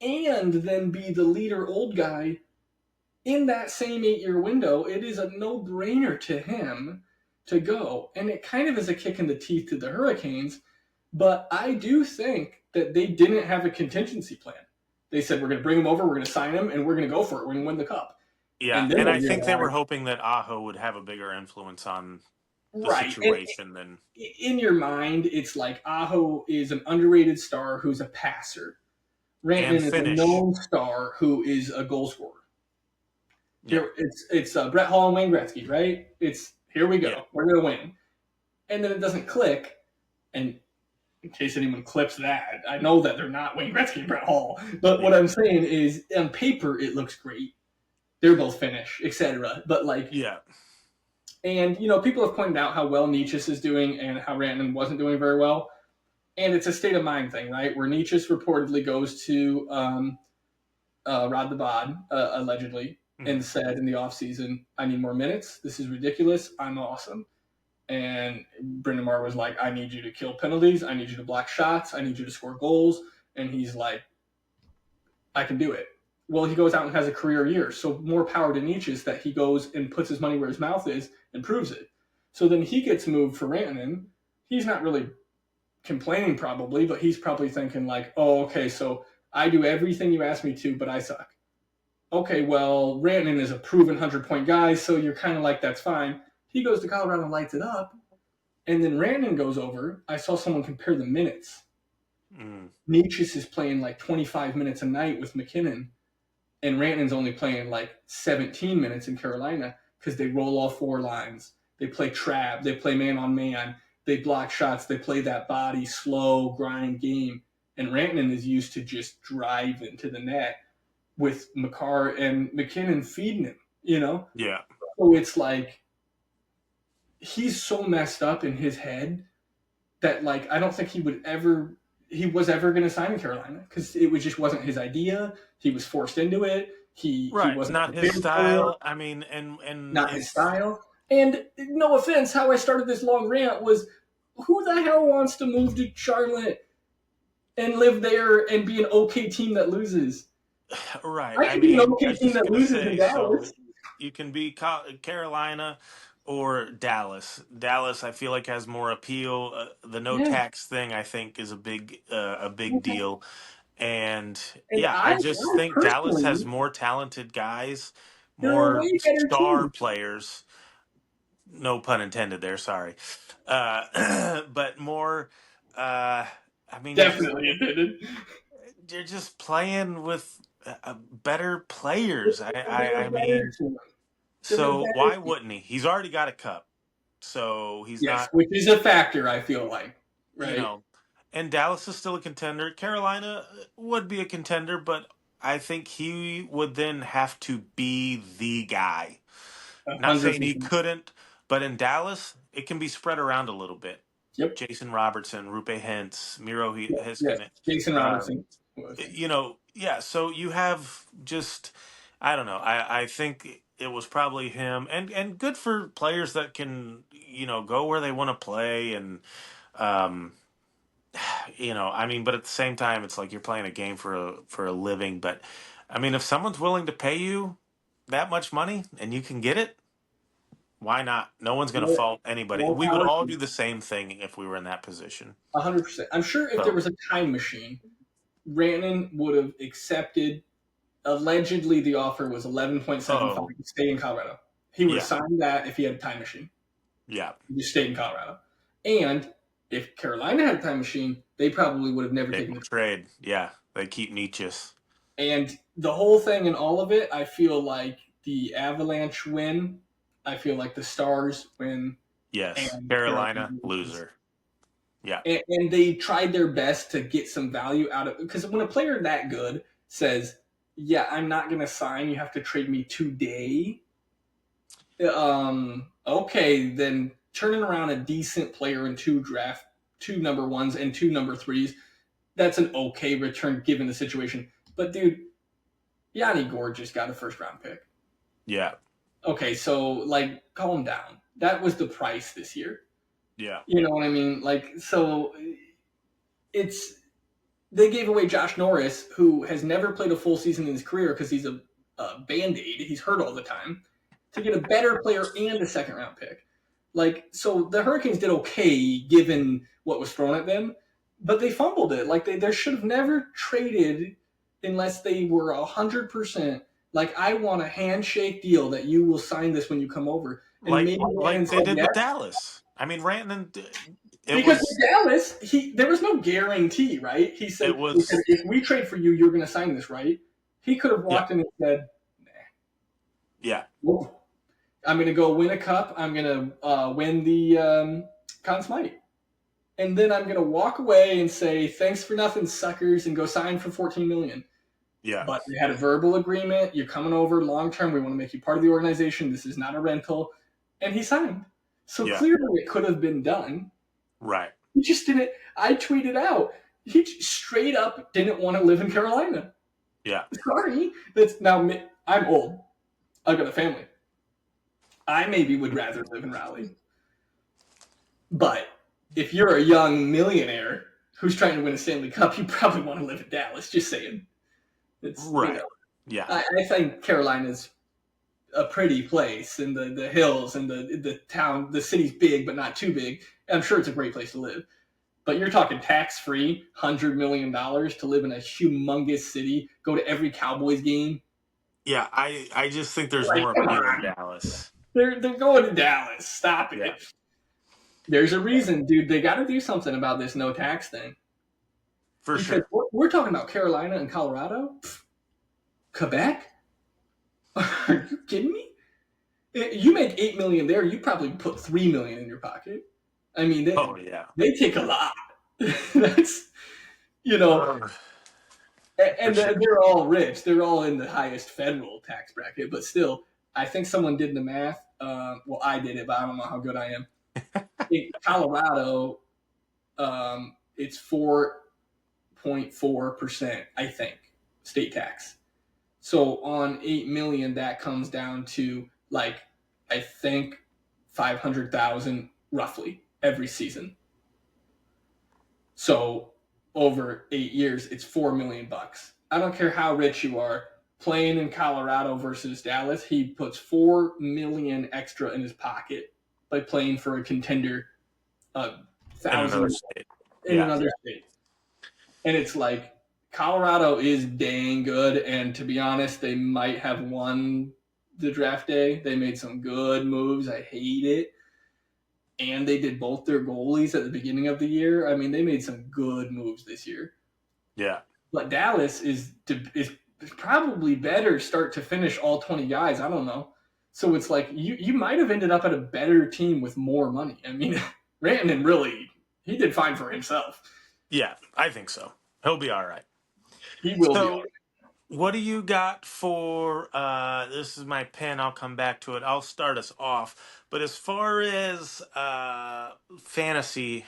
and then be the leader old guy in that same 8 year window. It is a no brainer to him to go. And it kind of is a kick in the teeth to the Hurricanes. But I do think that they didn't have a contingency plan. They said, we're going to bring him over, we're going to sign him, and we're going to go for it. We're going to win the cup. Yeah, And then and they I think they were realized, hoping that Aho would have a bigger influence on the right. And situation than in your mind, it's like Aho is an underrated star who's a passer. and Rantanen is a finish. known star who is a goal scorer. Yeah, Here, it's Brett Hall and Wayne Gretzky, right? It's here we yeah, go, we're gonna win, and then it doesn't click. And in case anyone clips that, I know that they're not Wayne Gretzky and Brett Hall, but what yeah, I'm saying is, on paper, it looks great. They're both Finnish, etc. But like, yeah. and people have pointed out how well Nietzsche is doing and how Rantanen wasn't doing very well, and it's a state of mind thing, right? Where Nietzsche reportedly goes to Rod the Bod, allegedly, and Mhm. said in the offseason, I need more minutes. This is ridiculous. I'm awesome. And Brendan Marr was like, I need you to kill penalties. I need you to block shots. I need you to score goals. And he's like, I can do it. Well, he goes out and has a career year. So more power to Nietzsche that he goes and puts his money where his mouth is and proves it. So then he gets moved for Rantanen. He's not really complaining probably, but he's probably thinking like, oh, okay, so I do everything you ask me to, but I suck. Okay, well, Rantanen is a proven 100-point guy, so you're kind of like, that's fine. He goes to Colorado and lights it up. And then Rantanen goes over. I saw someone compare the minutes. Mm. Nietzsche is playing like 25 minutes a night with McKinnon, and Rantanen's only playing like 17 minutes in Carolina because they roll all four lines. They play trap. They play man on man. They block shots. They play that body, slow, grind game. And Rantanen is used to just drive into the net with Makar and McKinnon feeding him. Yeah, So it's like he's so messed up in his head that like I don't think he was ever going to sign in Carolina because it just wasn't his idea. He was forced into it. He right. wasn't Not his prepared for it. style. I mean, and Not his it's style. And no offense, how I started this long rant was, who the hell wants to move to Charlotte and live there and be an okay team that loses? right. I I could be an mean, I okay was team just that gonna loses in say, Dallas. so you can be Carolina or Dallas. Dallas, I feel like has more appeal. The no Yeah. tax thing, I think, is a big deal. And And yeah, I just I think Dallas has personally, more talented guys, they're a more way better star team. players. No pun intended there. Sorry, but more. I mean, Definitely intended. you're just playing with better players. They're a I better mean, team. They're a so better why team. wouldn't he? He's already got a cup, so he's Yes, not. which is a factor, I feel like. You Right? know, and Dallas is still a contender. Carolina would be a contender, but I think he would then have to be the guy. A Not hundred saying he percent. couldn't, but in Dallas, it can be spread around a little bit. Yep. Jason Robertson, Rupe Hintz, Miro Yes. Heiskanen. Jason Um, Robertson was one. yeah. So you have just, I don't know. I think it was probably him, and good for players that can go where they want to play, and um, I mean, but at the same time, it's like you're playing a game for a living. But I mean, if someone's willing to pay you that much money and you can get it, why not? No one's going to More, fault anybody. more We would power all to do you. the same thing if we were in that position. 100%. I'm sure if there So, was a time machine, Rannon would have accepted. Allegedly, the offer was 11.75 oh to stay in Colorado. He would have yeah, signed that if he had a time machine. yeah, He just stayed in Colorado. And if Carolina had a time machine, they probably would have never they taken the won't trade. trade. Yeah, they keep Nietzsche's. And the whole thing and all of it, I feel like the Avalanche win. I feel like the Stars win, Yes, and Carolina Carolina loses. loser. Yeah, And they tried their best to get some value out of it. Because when a player that good says, yeah, I'm not going to sign, you have to trade me today. Okay, then turning around a decent player in two number ones and two number threes, that's an okay return given the situation. But dude, Yanni Gord just got a first round pick. yeah, Okay, so like calm down. That was the price this year. yeah, You know what I mean? Like, so it's they gave away Josh Norris, who has never played a full season in his career because he's a band-aid. He's hurt all the time, to get a better player and a second round pick. Like, so the Hurricanes did okay given what was thrown at them, but they fumbled it. Like, they should have never traded unless they were 100%. Like, I want a handshake deal that you will sign this when you come over. And maybe Rantanen Like they said did yes. with Dallas. I mean, Rantanen. It Because with was Dallas, there was no guarantee, right? He it said, was if we trade for you, you're going to sign this, right? He could have yeah walked in and said, yeah "Whoa, I'm going to go win a cup. I'm going to win the Conn Smythe. And then I'm going to walk away and say, thanks for nothing, suckers, and go sign for $14 million." yeah But we had a verbal agreement. You're coming over long term. We want to make you part of the organization. This is not a rental. And he signed. So yeah clearly it could have been done. right He just didn't. I tweeted out. He straight up didn't want to live in Carolina. yeah Sorry. That's now. I'm old. I've got a family. I maybe would rather live in Raleigh. But if you're a young millionaire who's trying to win a Stanley Cup, you probably want to live in Dallas. Just saying. It's right yeah I think Carolina's a pretty place, and the hills and the town. The city's big, but not too big. I'm sure it's a great place to live. But you're talking tax free, $100 million to live in a humongous city, go to every Cowboys game. yeah. I just think there's Like, more come appeal in on. Dallas. They're going to Dallas. Stop Yeah, it. There's a reason, dude. They got to do something about this no tax thing. for Because sure. we're talking about Carolina and Colorado, Quebec. Are you kidding me? You make $8 million there, you probably put $3 million in your pocket. I mean, Oh yeah. they take a lot. That's you know, Ugh, for and sure. they're all rich. They're all in the highest federal tax bracket, but still, I think someone did the math. Well, I did it, but I don't know how good I am. In Colorado, it's 4.4%, I think, state tax. So on 8 million, that comes down to like I think 500,000 roughly every season. So over 8 years, it's $4 million. I don't care how rich you are. Playing in Colorado versus Dallas, he puts 4 million extra in his pocket by playing for a contender, a In another thousand state. in Yeah. another state. And it's like Colorado is dang good, and to be honest, they might have won the draft day. They made some good moves. I hate it. And they did both their goalies at the beginning of the year. I mean, they made some good moves this year. Yeah. But Dallas is probably better start to finish all 20 guys. I don't know. So it's like you might have ended up at a better team with more money. I mean, Rantanen really he did fine for himself. Yeah. I think so. He'll be all right. He will be all So what do you got for this is my pen, I'll come back to it. I'll start us off. But as far as fantasy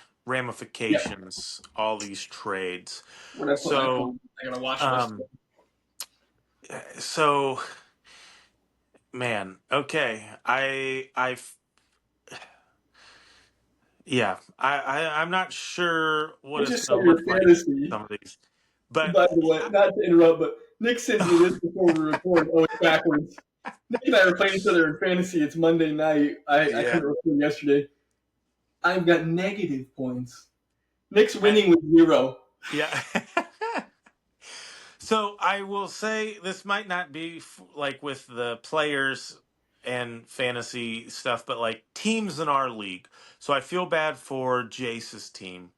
right. Yeah, ramifications, all these trades. where did I put my So phone? I got a watch list. um so man, okay. Yeah, I'm not sure I what it's just saw going to your look like fantasy. some of these, but By the way, not to interrupt, but Nick sends me this before we record. Oh, it's backwards. Nick and I are playing each other in fantasy. It's Monday night. I yeah, couldn't record yesterday. I've got negative points. Nick's I, winning with 0. yeah. So I will say this might not be like with the players and fantasy stuff, but like teams in our league. So I feel bad for Jace's team.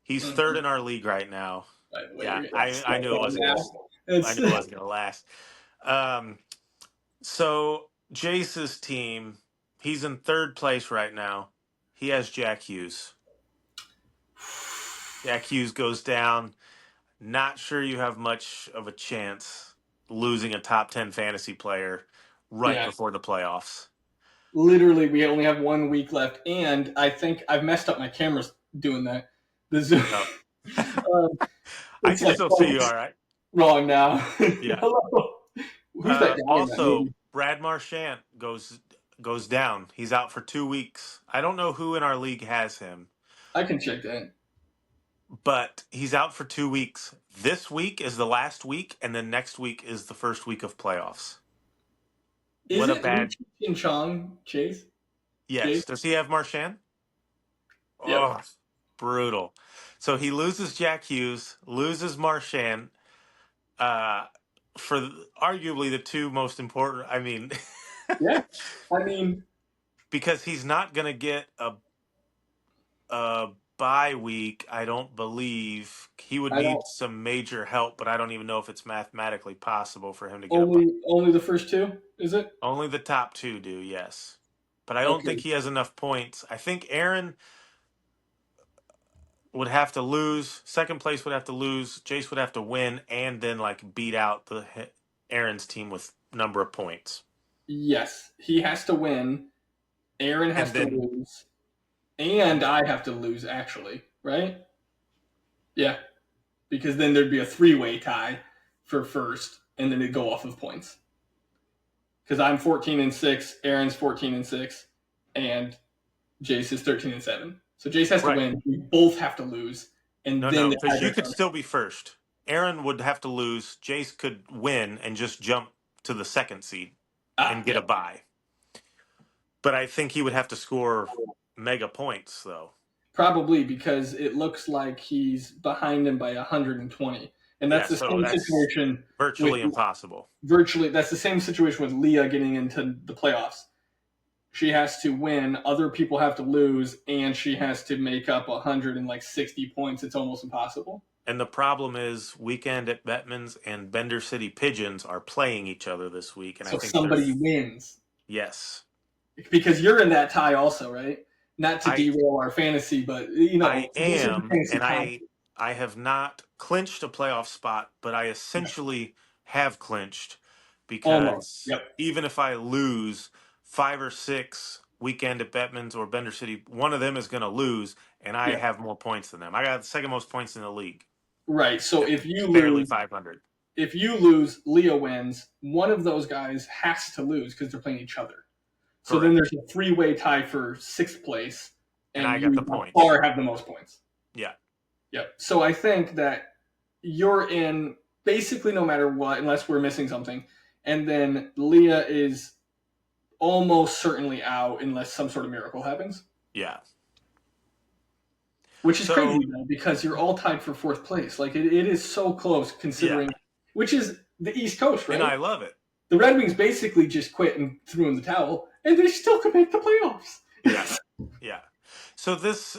He's third Mhm. in our league right now. By the way, Yeah, you're getting I stuck knew it on wasn't gonna. now. I It's knew it wasn't gonna last. Um, so Jace's team, he's in third place right now. He has Jack Hughes. Jack Hughes goes down. Not sure you have much of a chance losing a top 10 fantasy player right yeah. before the playoffs. Literally, we only have 1 week left, and I think I've messed up my cameras doing that. The Zoom. Oh. I It's can like still see you all right. wrong now. Yeah. Hello. Who's that guy in that Also, movie? Brad Marchand goes down. He's out for 2 weeks. I don't know who in our league has him, I can check that. but he's out for 2 weeks. This week is the last week, and then next week is the first week of playoffs. What a Isn't bad. Lee Chong Chase? Yes. Chase? Does he have Marchand? Yep. Oh, brutal. So he loses Jack Hughes, loses Marchand. For arguably the two most important. I mean, Yeah. I mean, because he's not going to get a bye week. I don't believe he would I need don't some major help, but I don't even know if it's mathematically possible for him to get a bye. only the first two, is it? Only the top two do, yes. But I don't think Okay. he has enough points. I think Aaron would have to lose. Second place would have to lose. Jace would have to win, and then like beat out the Aaron's team with number of points. Yes, he has to win. Aaron has And to then lose, and I have to lose. Actually, right? Yeah, because then there'd be a three-way tie for first, and then it'd go off of points. Because I'm 14-6, Aaron's 14-6, and Jace is 13-7. So Jace has to right, win. We both have to lose, and then no, the because you could tiebreaker. still be first. Aaron would have to lose. Jace could win and just jump to the second seed Ah, and get yeah, a bye. But I think he would have to score mega points though. probably because it looks like he's behind him by 120, and Yeah, that's the so same that's situation with virtually impossible. virtually. That's the same situation with Leah getting into the playoffs. She has to win, other people have to lose, and she has to make up 160 points. It's almost impossible. And the problem is, Weekend at Bettman's and Bender City Pigeons are playing each other this week, and I So think they're somebody wins yes. because you're in that tie also, right? Not to I derail our fantasy, but I this is the am, fantasy and tie. I have not clinched a playoff spot, but I essentially have clinched Almost. because Yep. even if I lose 5 or 6 Weekend at Bettman's or Bender City, one of them is going to lose, and I Yeah. have more points than them. I got the second most points in the league, Right. So at barely 500. if you lose, Leah wins. One of those guys has to lose because they're playing each other. So then Correct, there's a three-way tie for sixth place, and and I got you the by points. far have the most points. Yeah. Yep. So I think that you're in basically no matter what, unless we're missing something. And then Leah is almost certainly out unless some sort of miracle happens, Yeah. which is So crazy though because you're all tied for fourth place. Like it is so close yeah, considering, which is the East Coast, and I right? love it. The Red Wings basically just quit and threw in the towel, and they still could make the playoffs. Yeah, yeah. So this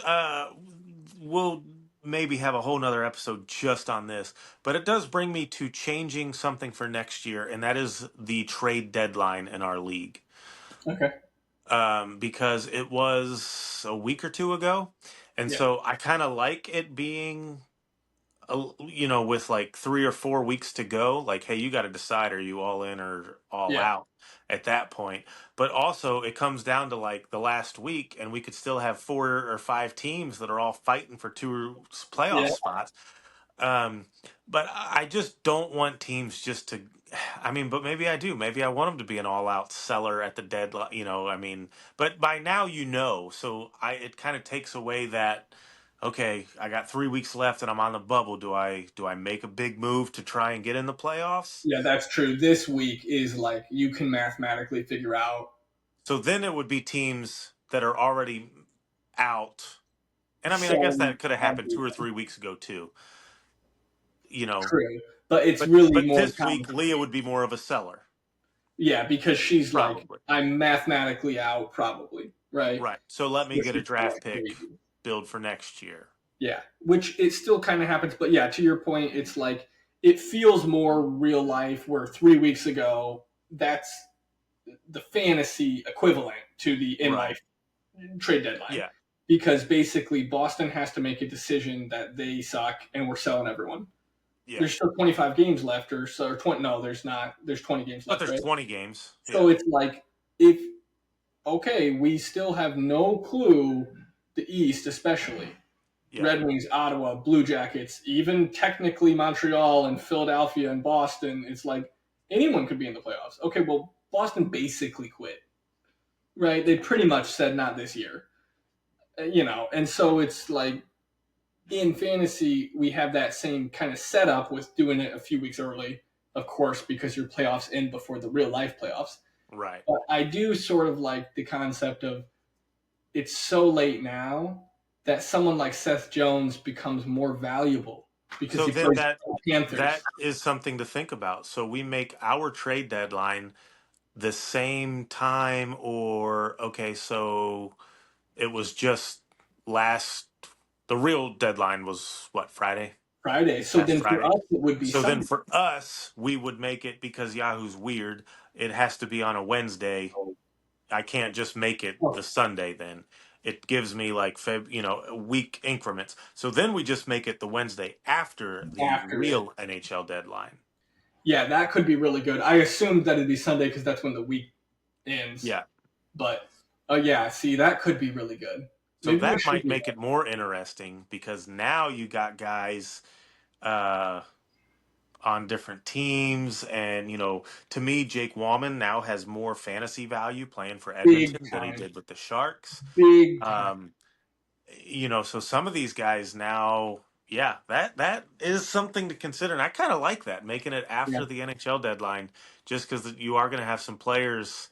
we'll maybe have a whole nother episode just on this, but it does bring me to changing something for next year, and that is the trade deadline in our league. Okay. Because it was a week or two ago, and Yeah. so I kind of like it being with like 3 or 4 weeks to go, like, hey, you got to decide, are you all in or all Yeah. out at that point? But also, it comes down to like the last week, and we could still have 4 or 5 teams that are all fighting for 2 playoff Yeah. spots. Um, but I just don't want teams just to. I mean, but maybe I do. Maybe I want them to be an all-out seller at the deadline. I mean, but by now so it kind of takes away that. Okay, I got 3 weeks left and I'm on the bubble. Do I make a big move to try and get in the playoffs? Yeah, that's true. This week is like you can mathematically figure out So then it would be teams that are already out. And I mean, I guess selling that could have happened 2 or 3 weeks ago too. You know, true, but it's but really but more this common. week Leah would be more of a seller, Yeah, because she's like, probably. I'm mathematically out, probably, right? Right. So let me This get a is draft like pick crazy. build for next year. Yeah, which it still kind of happens, but yeah, to your point, it's like it feels more real life. Where 3 weeks ago, that's the fantasy equivalent to the in Right. life trade deadline, Yeah. because basically Boston has to make a decision that they suck and we're selling everyone. Yeah. There's still 25 games left, or so, or 20. No, there's not. There's 20 games But left, there's right? 20 games. So Yeah. it's like if okay, we still have no clue. The East, especially Yeah. Red Wings, Ottawa, Blue Jackets, even technically Montreal and Philadelphia and Boston. It's like anyone could be in the playoffs. Okay, well, Boston basically quit, right? They pretty much said not this year, and so it's like in fantasy, we have that same kind of setup with doing it a few weeks early, of course, because your playoffs end before the real life playoffs. Right. But I do sort of like the concept of it's so late now that someone like Seth Jones becomes more valuable because So he then plays that for the Panthers. that is something to think about. So we make our trade deadline the same time, or okay, so it was just last. The real deadline was what, Friday? Friday. So Past then for Friday. us, it would be So then Sunday. for us, we would make it because Yahoo's weird. It has to be on a Wednesday. I can't just make it the Oh, Sunday then. It gives me like week increments. So then we just make it the Wednesday after the after it. real NHL deadline. Yeah, that could be really good. I assumed that it'd be Sunday because that's when the week ends. Yeah. But yeah, see, that could be really good. So Maybe we that should might do make it more interesting because now you got guys uh on different teams, and to me Jake Wallman now has more fantasy value playing for big Edmonton than he time, did with the Sharks. big time. Um so some of these guys now, yeah, that is something to consider. And I kind of like that, making it Yeah. after the NHL deadline, just because you are going to have some players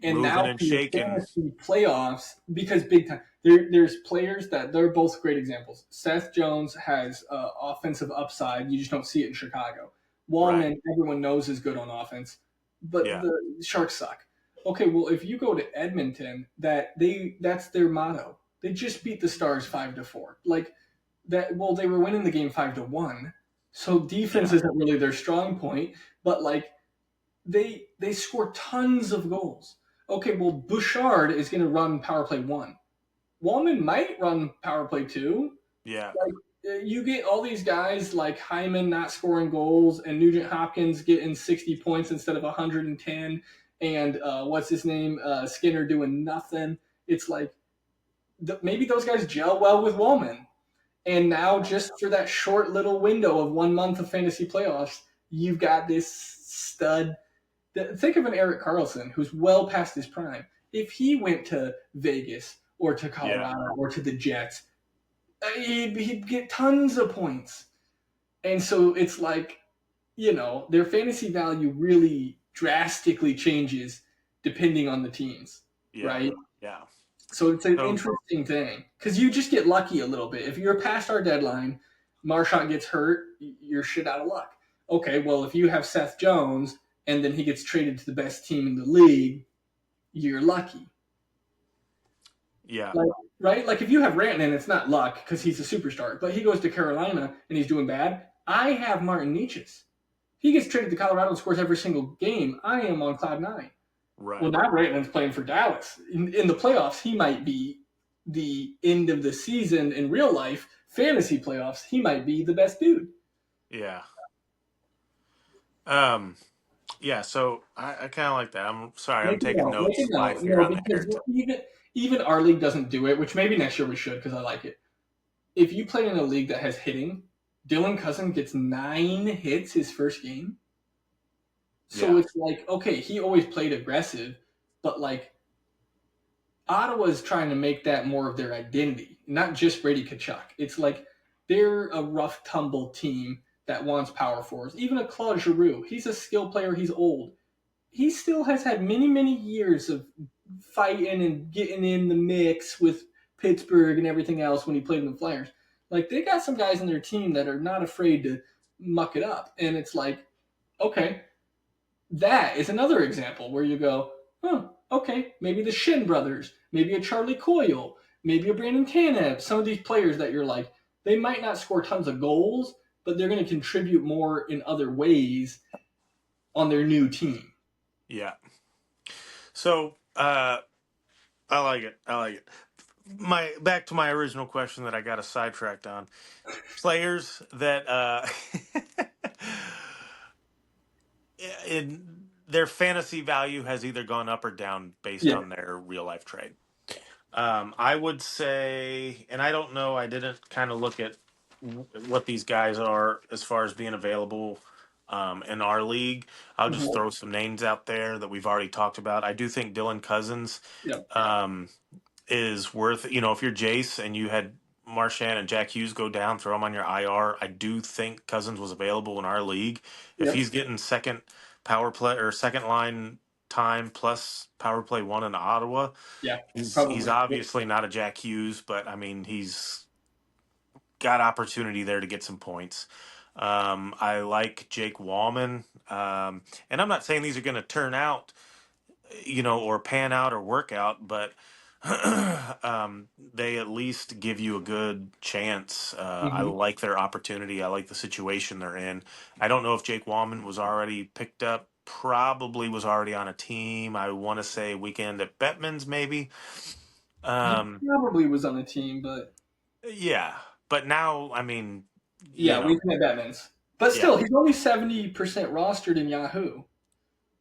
And moving now and for your shaking. fantasy playoffs, because big time, there's players that they're both great examples. Seth Jones has offensive upside. You just don't see it in Chicago. Right. Wallman, everyone knows is good on offense, but Yeah. the Sharks suck. Okay, well, if you go to Edmonton, that's their motto. They just beat the Stars 5-4. Like that. Well, they were winning the game 5-1, so defense Yeah. isn't really their strong point. But like they score tons of goals. Okay, well Bouchard is going to run power play one. Wallman might run power play two. Yeah. Like you get all these guys like Hyman not scoring goals and Nugent Hopkins getting 60 points instead of 110, and what's his name Skinner doing nothing. It's like maybe those guys gel well with Wallman. And now, just for that short little window of 1 month of fantasy playoffs, you've got this stud. Think of an Eric Carlson who's well past his prime. If he went to Vegas or to Yeah. Colorado or to the Jets, he'd get tons of points. And so it's like, their fantasy value really drastically changes depending on the teams, Yeah. right? Yeah. So it's an So interesting thing because you just get lucky a little bit. If you're past our deadline, Marchand gets hurt, you're shit out of luck. Okay, well, if you have Seth Jones and then he gets traded to the best team in the league, you're lucky. yeah. Like, right? Like if you have Rantanen, it's not luck because he's a superstar, but he goes to Carolina and he's doing bad. I have Martin Nietzsche's. He gets traded to Colorado and scores every single game. I am on cloud nine. Well, Right. now Rantanen's playing for Dallas. In the playoffs, he might be the end of the season in real life. Fantasy playoffs, he might be the best dude. Yeah. Um. Yeah. So I kind of like that. I'm sorry. I'm Make it taking know. Make it notes know. live here No, on the because air. even our league doesn't do it, which maybe next year we should because I like it. If you play in a league that has hitting, Dylan Cousin gets 9 hits his first game. So Yeah. it's like, okay, he always played aggressive, but like Ottawa's trying to make that more of their identity, not just Brady Kachuk. It's like they're a rough tumble team that wants power forwards. Even a Claude Giroux, he's a skill player. He's old. He still has had many, many years of fighting and getting in the mix with Pittsburgh and everything else when he played in the Flyers. Like they got some guys in their team that are not afraid to muck it up, and it's like, okay, that is another example where you go, oh, okay, maybe the Shin brothers, maybe a Charlie Coyle, maybe a Brandon Tanev. Some of these players that you're like, they might not score tons of goals, but they're going to contribute more in other ways on their new team. Yeah. So I like it. I like it. My back to my original question that I got us sidetracked on. Players that in their fantasy value has either gone up or down based Yeah. on their real life trade. I would say, and I don't know, I didn't kind of look at what these guys are as far as being available in our league. I'll just Mhm. throw some names out there that we've already talked about. I do think Dylan Cousins Yeah. um, is worth, if you're Jace and you had Marchand and Jack Hughes go down, throw him on your IR. I do think Cousins was available in our league. If Yeah. he's getting second power play or second line time plus power play one in Ottawa, Yeah. he's Probably. obviously not a Jack Hughes, but I mean he's got opportunity there to get some points. I like Jake Wallman, and I'm not saying these are going to turn out, or pan out or work out, but they at least give you a good chance. I Hmm. like their opportunity. I like the situation they're in. I don't know if Jake Wallman was already picked up. Probably was already on a team. I want to say weekend at Bettman's, maybe. He Um, probably was on the team, but yeah, but now, I mean, yeah, we can have Batman's. But yeah, still, he's only 70% rostered in Yahoo.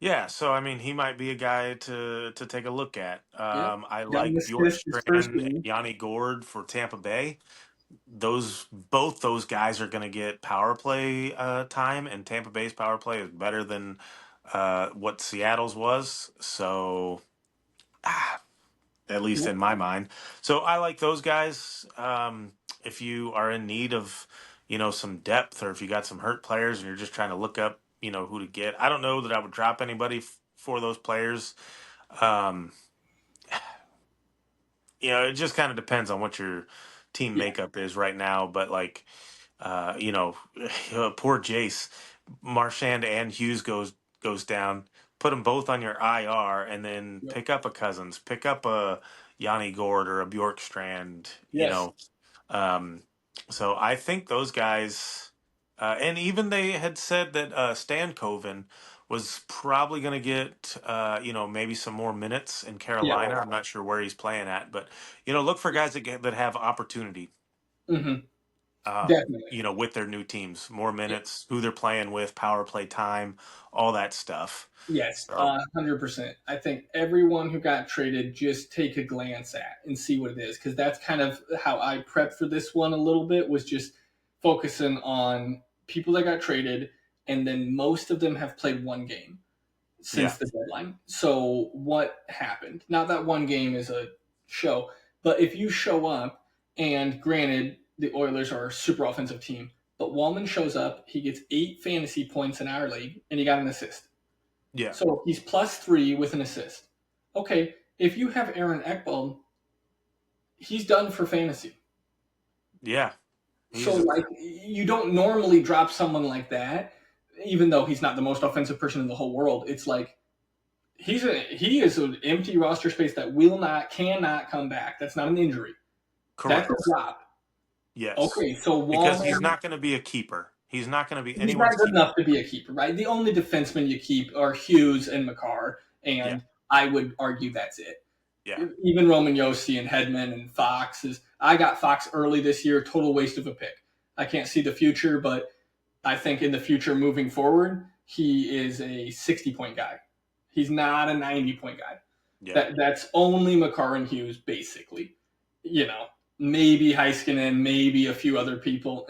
yeah. So I mean, he might be a guy to take a look at. Yeah, I got an like assist his Bjorkstrand first and game. Yanni Gord for Tampa Bay. Both those guys are going to get power play time, and Tampa Bay's power play is better than what Seattle's was. So, at least Yeah, in my mind. So I like those guys. If you are in need of, some depth, or if you got some hurt players and you're just trying to look up, who to get. I don't know that I would drop anybody for those players. Um, it just kind of depends on what your team yeah, makeup is right now. But like, poor Jace, Marchand and Hughes goes down. Put them both on your IR, and then yeah. pick up a Cousins, pick up a Yanni Gord or a Bjorkstrand. Yes. Um, so I think those guys, and even they had said that Stan Coven was probably going to get, maybe some more minutes in Yeah. Carolina. I'm not sure where he's playing at, but look for guys that have opportunity. Hmm. Definitely. With their new teams, more minutes, who they're playing with, power play time, all that stuff. Yes, So 100%. I think everyone who got traded, just take a glance at and see what it is, because that's kind of how I prepped for this one a little bit, was just focusing on people that got traded, and then most of them have played one game yeah, since the deadline. So what happened? Not that one game is a show, but if you show up, and granted, the Oilers are a super offensive team, but Wallman shows up, he gets 8 fantasy points in our league, and he got an assist. yeah, So he's +3 with an assist. Okay, if you have Aaron Ekblom, he's done for fantasy. yeah. So He's a like, you don't normally drop someone like that, even though he's not the most offensive person in the whole world. It's like he is an empty roster space that cannot come back. That's not an injury. That's a correct. drop. Yes, Okay, so because he's Wallman, not going to be a keeper. He's not going to be he's not anyone's good keeper. enough to be a keeper, right? The only defensemen you keep are Hughes and McCarr, Yeah, and I would argue that's it. yeah, Even Roman Yossi and Hedman and Fox is. I got Fox early this year, total waste of a pick. I can't see the future, but I think in the future moving forward, he is a 60-point guy. He's not a 90-point guy. yeah, That's only McCarr and Hughes, basically. You know, maybe Heiskanen, maybe a few other people.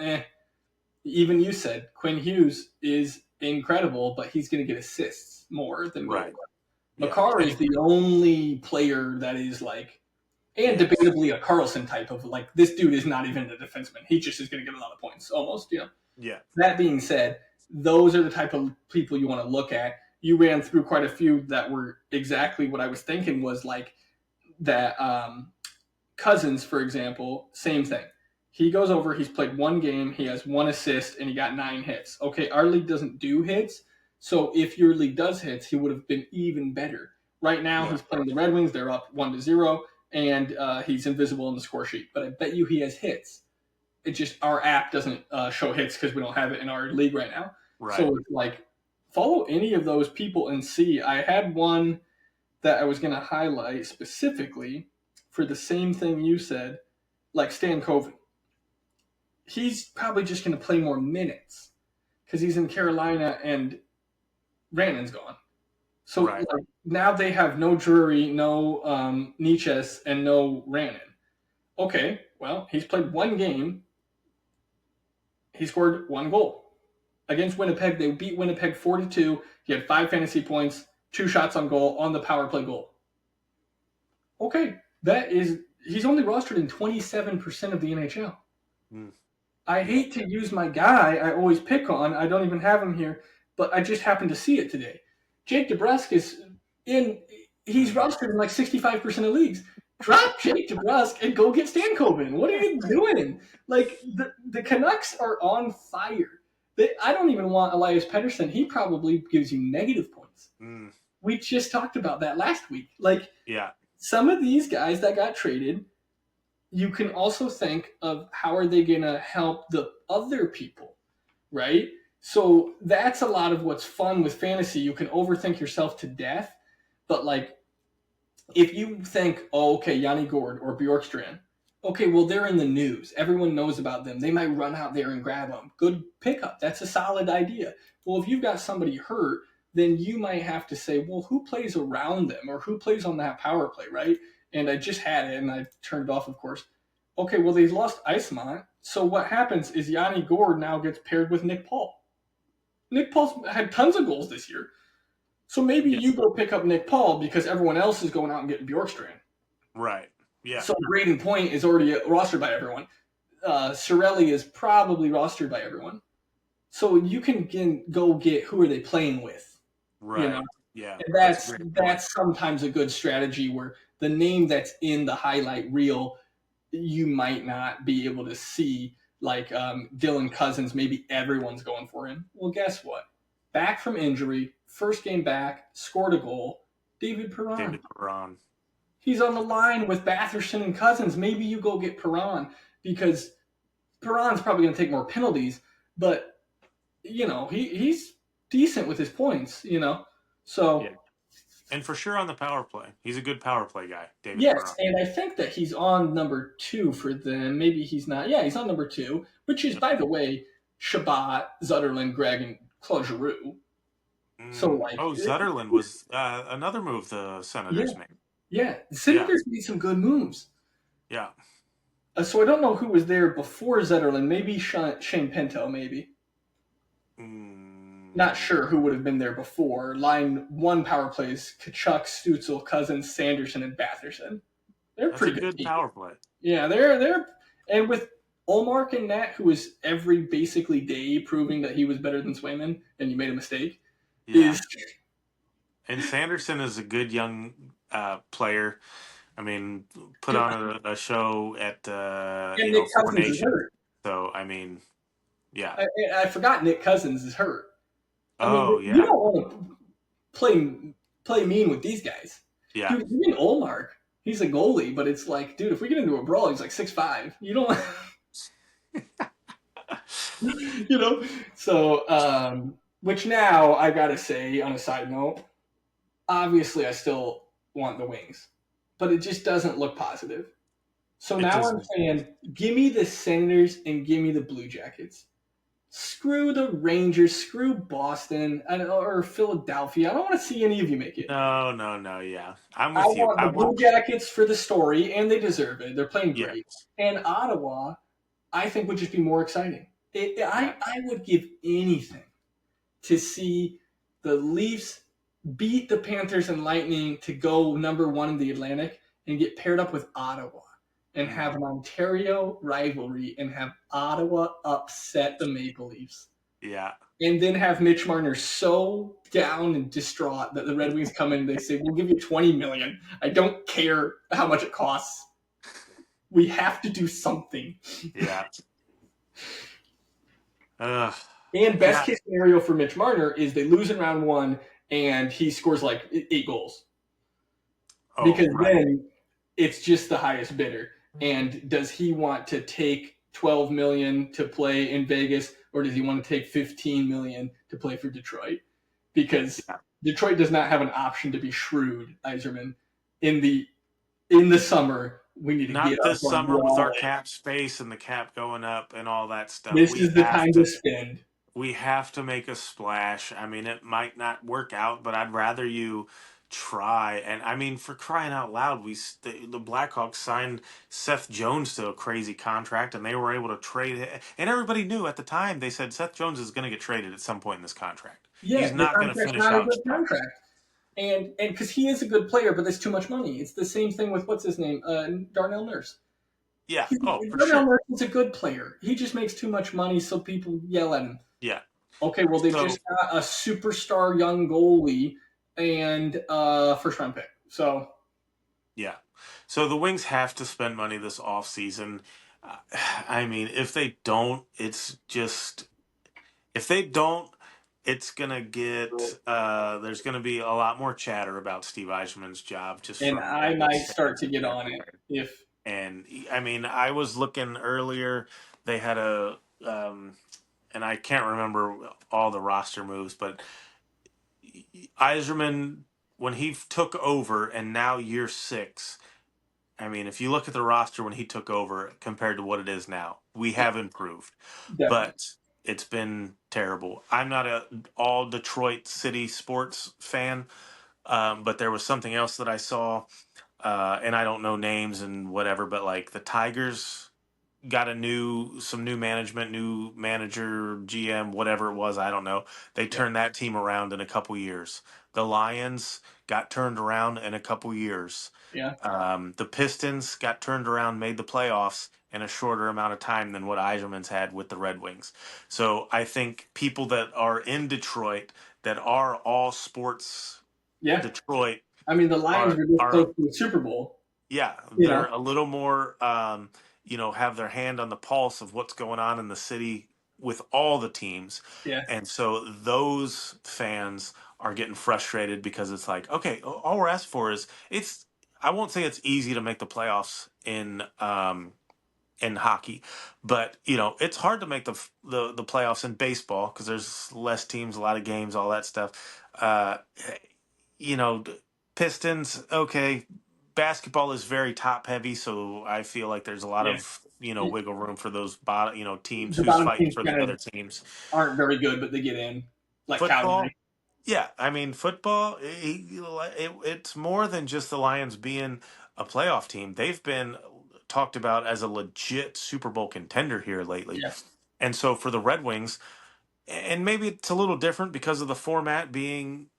Even you said Quinn Hughes is incredible, but he's going to get assists more than goals. right. Yeah, McCarr is and the only player that is like, and yes, debatably a Carlson type of like, this dude is not even a defenseman. He just is going to get a lot of points, almost. yeah, That being said, those are the type of people you want to look at. You ran through quite a few that were exactly what I was thinking, was like that. Cousins, for example, same thing. He goes over, he's played one game, he has one assist, and he got 9 hits. Okay, our league doesn't do hits, so if your league does hits, he would have been even better. Right now, yeah, he's playing the Red Wings, they're up 1-0, and he's invisible in the score sheet. But I bet you he has hits. It just, our app doesn't show hits because we don't have it in our league right now. right. So it's like, follow any of those people and see. I had one that I was going to highlight specifically for the same thing you said, like Stan Coven. He's probably just going to play more minutes because he's in Carolina and Rantanen's gone. So Right. like, now they have no Drury, no Niches, and no Rantanen. Okay, well, he's played one game. He scored one goal against Winnipeg. They beat Winnipeg 4-2. He had 5 fantasy points, 2 shots on goal on the power play goal. Okay, he's only rostered in 27% of the NHL. Mm, I yeah. hate to use my guy I always pick on. I don't even have him here, but I just happened to see it today. Jake DeBrusk is in. He's Mm, rostered in like 65% of leagues. Drop Jake DeBrusk and go get Stankoven. What are you doing? Like the Canucks are on fire. I don't even want Elias Pettersson. He probably gives you negative points. We just talked about that last week. Like, some of these guys that got traded, you can also think of how are they going to help the other people, right? So that's a lot of what's fun with fantasy. You can overthink yourself to death, but like if you think, oh, okay, Yanni Gord or Bjorkstrand, okay, well, they're in the news. Everyone knows about them. They might run out there and grab them. Good pickup. That's a solid idea. Well, if you've got somebody hurt, then you might have to say, well, who plays around them or who plays on that power play, right? And I just had it and I turned it off, of course. Okay, well, they lost Iceman. So what happens is Yanni Gord now gets paired with Nick Paul. Nick Paul's had tons of goals this year. So maybe you go pick up Nick Paul because everyone else is going out and getting Bjorkstrand. Right. Yeah. So Braden Point is already rostered by everyone. Cirelli is probably rostered by everyone. So you can go get who are they playing with. Right. You know? Yeah. And that's sometimes a good strategy where the name that's in the highlight reel you might not be able to see. Like Dylan Cousins, maybe everyone's going for him. Well, guess what? Back from injury, first game back, scored a goal. David Perron. He's on the line with Batherson and Cousins. Maybe you go get Perron because Perron's probably going to take more penalties, but you know he's decent with his points. You know, so. Yeah. And for sure on the power play. He's a good power play guy, David Yes, Perron. and I think that he's on number 2 for them. Maybe he's not. Yeah, he's on number 2, which is, by the way, Shabbat, Zutterland, Gregg, and Claude Giroux. So, like, Zutterland was another move the Senators made. Yeah, the Senators made some good moves. Yeah. So I don't know who was there before Zetterlund. Maybe Shane Pinto, maybe. Not sure who would have been there before. Line 1 power plays: Kachuk, Stutzel, Cousins, Sanderson, and Batherson. They're pretty good power play. Yeah, they're and with Olmark and Nat, who is every basically day proving that he was better than Swayman and you made a mistake. Yeah. And Sanderson is a good young player. I mean, put on a show at Four Nations. So I mean, yeah. I forgot Nick Cousins is hurt. I mean, yeah. You don't want to play mean with these guys. Yeah. Dude, even Olmark, he's a goalie, but it's like, dude, if we get into a brawl, he's like 6'5". You don't. You know. So, which now I gotta say, on a side note, obviously I still want the Wings, but it just doesn't look positive. So now I'm saying, give me the Senators and give me the Blue Jackets. Screw the Rangers, screw Boston or Philadelphia. I don't want to see any of you make it. No, yeah. I'm with you. I want the Blue Jackets for the story, and they deserve it. They're playing great. And Ottawa, I think, would just be more exciting. I would give anything to see the Leafs beat the Panthers and Lightning to go number 1 in the Atlantic and get paired up with Ottawa and have an Ontario rivalry and have Ottawa upset the Maple Leafs. Yeah. And then have Mitch Marner so down and distraught that the Red Wings come in and they say, we'll give you $20 million. I don't care how much it costs. We have to do something. Yeah. And best case scenario for Mitch Marner is they lose in round 1 and he scores like 8 goals. Because then it's just the highest bidder. And does he want to take $12 million to play in Vegas, or does he want to take $15 million to play for Detroit? Because Detroit does not have an option to be shrewd, Yzerman. In the summer, we need to not get this summer with our cap space and the cap going up and all that stuff. This is the time to spend. We have to make a splash. I mean, it might not work out, but I'd rather you try. And I mean, for crying out loud, the Blackhawks signed Seth Jones to a crazy contract, and they were able to trade it. And everybody knew at the time, they said Seth Jones is going to get traded at some point in this contract. Yeah, he's not going to finish out his contract. And because he is a good player, but there's too much money. It's the same thing with what's his name, Darnell Nurse. Yeah, Darnell Nurse is a good player. He just makes too much money, so people yell at him. Yeah. Okay, well, they just got a superstar young goalie and a first-round pick. So, Yeah. So the Wings have to spend money this offseason. Uh, I mean, if they don't, if they don't, it's gonna get there's gonna be a lot more chatter about Steve Eiserman's job just And from all I the might start fans to and get on it everywhere. if And I mean, I was looking earlier. They had a, and I can't remember all the roster moves, but Eiserman, when he took over, and now year six. I mean, if you look at the roster when he took over compared to what it is now, we yeah, have improved, definitely. but it's been terrible. I'm not a all Detroit City sports fan, but there was something else that I saw, and I don't know names and whatever, but like the Tigers got some new management, new manager, GM, whatever it was, I don't know. They Yeah, turned that team around in a couple years. The Lions got turned around in a couple years. yeah, The Pistons got turned around, made the playoffs in a shorter amount of time than what Eiserman's had with the Red Wings. So I think people that are in Detroit that are all sports yeah. Detroit I mean, the Lions are were this are close to the Super Bowl. yeah, You they're know, a little more, have their hand on the pulse of what's going on in the city with all the teams. yeah, And so those fans are getting frustrated because it's like, okay, all we're asking for is I won't say it's easy to make the playoffs in hockey, but it's hard to make the playoffs in baseball because there's less teams, a lot of games, all that stuff. You know, Pistons, okay. Basketball is very top heavy, so I feel like there's a lot yeah. of wiggle room for those bottom teams The who's bottom fighting teams for the kind other of teams. aren't very good, but they get in, like Football, Calgary. yeah, I mean football. It's more than just the Lions being a playoff team. They've been talked about as a legit Super Bowl contender here lately, Yeah, and so for the Red Wings, and maybe it's a little different because of the format being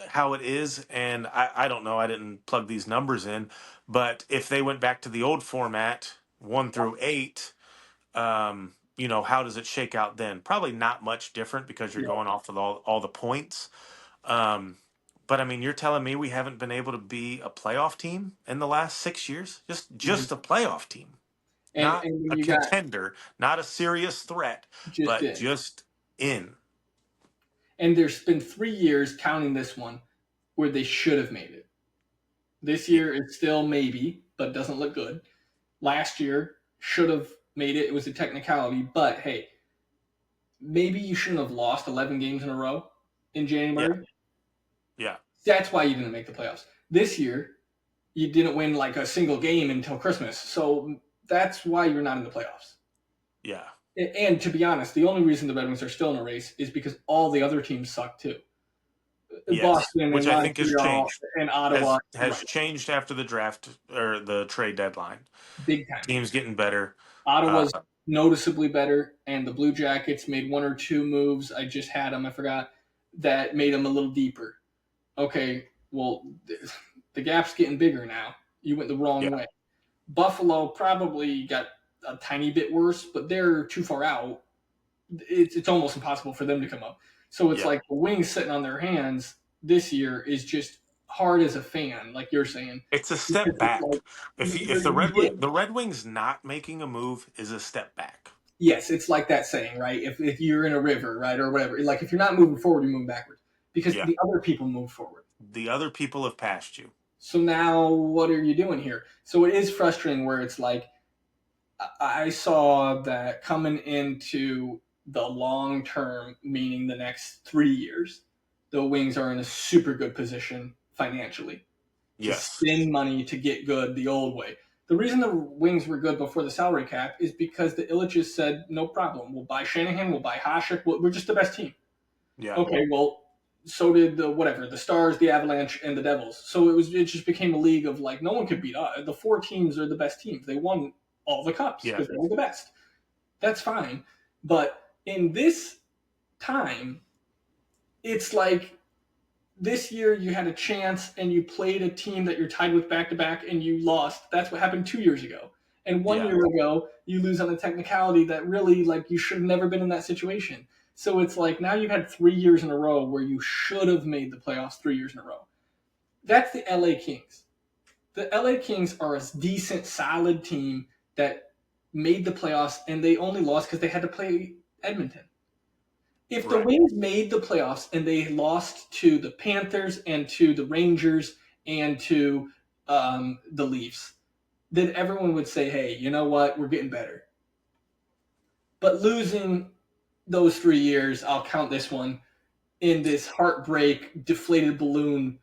how it is, and I don't know. I didn't plug these numbers in, but if they went back to the old format, 1 through 8, how does it shake out then? Probably not much different because you're yeah. going off of all the points. Um, but I mean, you're telling me we haven't been able to be a playoff team in the last 6 years? Mhm. Just a playoff team, not And when a you got contender, not a serious threat, just but in, just in. and there's been 3 years counting this one where they should have made it. This Yeah, year it's still maybe, but doesn't look good. Last year should have made it. It was a technicality, but hey, maybe you shouldn't have lost 11 games in a row in yeah, January. yeah, That's why you didn't make the playoffs. This year, you didn't win like a single game until Christmas. So that's why you're not in the playoffs. yeah. And to be honest, the only reason the Red Wings are still in a race is because all the other teams suck too. Yes, Boston and which I think has Montreal changed. and Ottawa, Has right? changed after the draft or the trade deadline. Big time. Teams getting better. Uh, Ottawa's noticeably better, and the Blue Jackets made one or two moves. I just had them. I forgot that made them a little deeper. Okay, well, the gap's getting bigger now. You went the wrong yeah, way. Buffalo probably got a tiny bit worse, but they're too far out. It's almost impossible for them to come up. So it's yeah. like the Wings sitting on their hands this year is just hard as a fan, like you're saying, It's a because step it's like back. If yeah, The Red Wings not making a move is a step back. yes, it's like that saying, right? If you're in a river, right, or whatever, like if you're not moving forward, you move backwards because Yeah, the other people move forward. the other people have passed you. So now what are you doing here? So it is frustrating where it's like I saw that coming into the long term, meaning the next 3 years, the Wings are in a super good position financially to Yes. spend money to get good the old way. The reason the Wings were good before the salary cap is because the Illiches said, no problem. We'll buy Shanahan, we'll buy Hasek. We're just the best team. Yeah. Okay, well, so did the Stars, the Avalanche, and the Devils. So it just became a league of like no one could beat us. The four teams are the best teams. They won all the cups Yeah. because they were the best. That's fine. But in this time, it's like this year you had a chance and you played a team that you're tied with back to back and you lost. That's what happened 2 years ago. And one Yeah. year ago, you lose on a technicality that really, like, you should have never been in that situation. So it's like now you've had 3 years in a row where you should have made the playoffs 3 years in a row. That's the LA Kings. The LA Kings are a decent, solid team that made the playoffs, and they only lost because they had to play Edmonton. If the Right. Wings made the playoffs and they lost to the Panthers and to the Rangers and to the Leafs, then everyone would say, hey, you know what? We're getting better. But losing those 3 years, I'll count this one, in this heartbreak, deflated balloon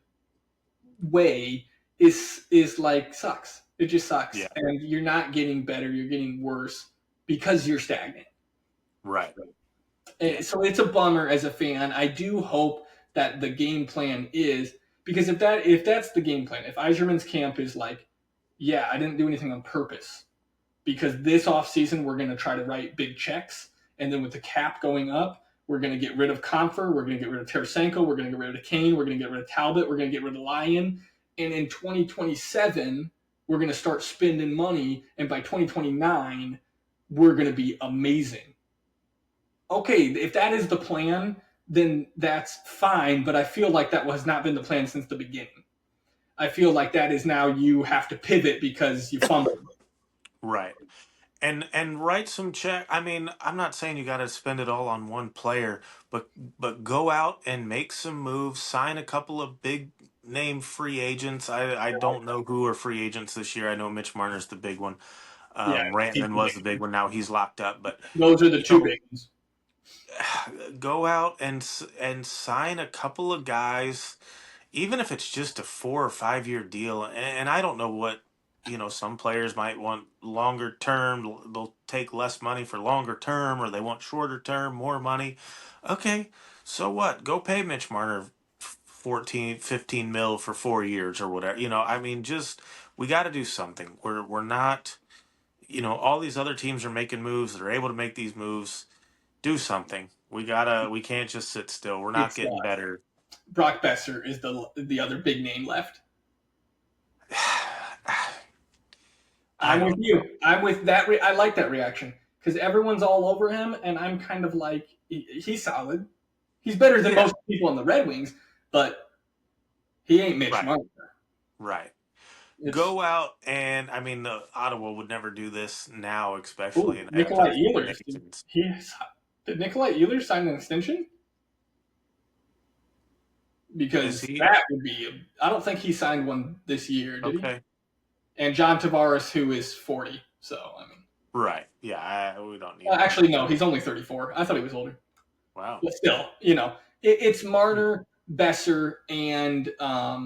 way is like sucks. It just sucks. Yeah. And you're not getting better, you're getting worse because you're stagnant. Right. Yeah. So it's a bummer as a fan. I do hope that the game plan is, because if that's the game plan, if Eiserman's camp is like, yeah, I didn't do anything on purpose because this offseason we're going to try to write big checks, and then with the cap going up, we're going to get rid of Comfer, we're going to get rid of Tarasenko, we're going to get rid of Kane, we're going to get rid of Talbot, we're going to get rid of Lyon, and in 2027 we're going to start spending money, and by 2029 we're going to be amazing. Okay, if that is the plan, then that's fine, but I feel like that has not been the plan since the beginning. I feel like that is now you have to pivot because you fumbled. Right. And write some check. I mean, I'm not saying you got to spend it all on one player, but go out and make some moves, sign a couple of big name free agents. I don't know who are free agents this year. I know Mitch Marner's the big one. Yeah, Rantanen was the big one. Now he's locked up, but those are the you two know, big ones. go out and sign a couple of guys, even if it's just a 4 or 5 year deal. And I don't know what, some players might want longer term. They'll take less money for longer term, or they want shorter term, more money. Okay, so what? Go pay Mitch Marner 14, 15 mil for 4 years or whatever. I mean, just we got to do something. We're not. All these other teams are making moves. They're able to make these moves. Do something. We can't just sit still. We're not It's getting better. Brock Besser is the other big name left. I I'm with don't know. you. I'm with that. I like that reaction because everyone's all over him, and I'm kind of like, he's solid. He's better than Yeah. most people on the Red Wings, but he ain't Mitch Right. Marner. Right. It's Go out and I mean the Ottawa would never do this now, especially after Nikolai the Four Ehlers. Nations. Did Nikolai Ehlers sign an extension? Is Because he that would be. I don't think he signed one this year, did he? okay? And John Tavares, who is 40. So I mean, Right. Yeah. We don't need him. actually, no, he's only 34. I thought he was older. Wow. But still, it's Marner, Besser, and what?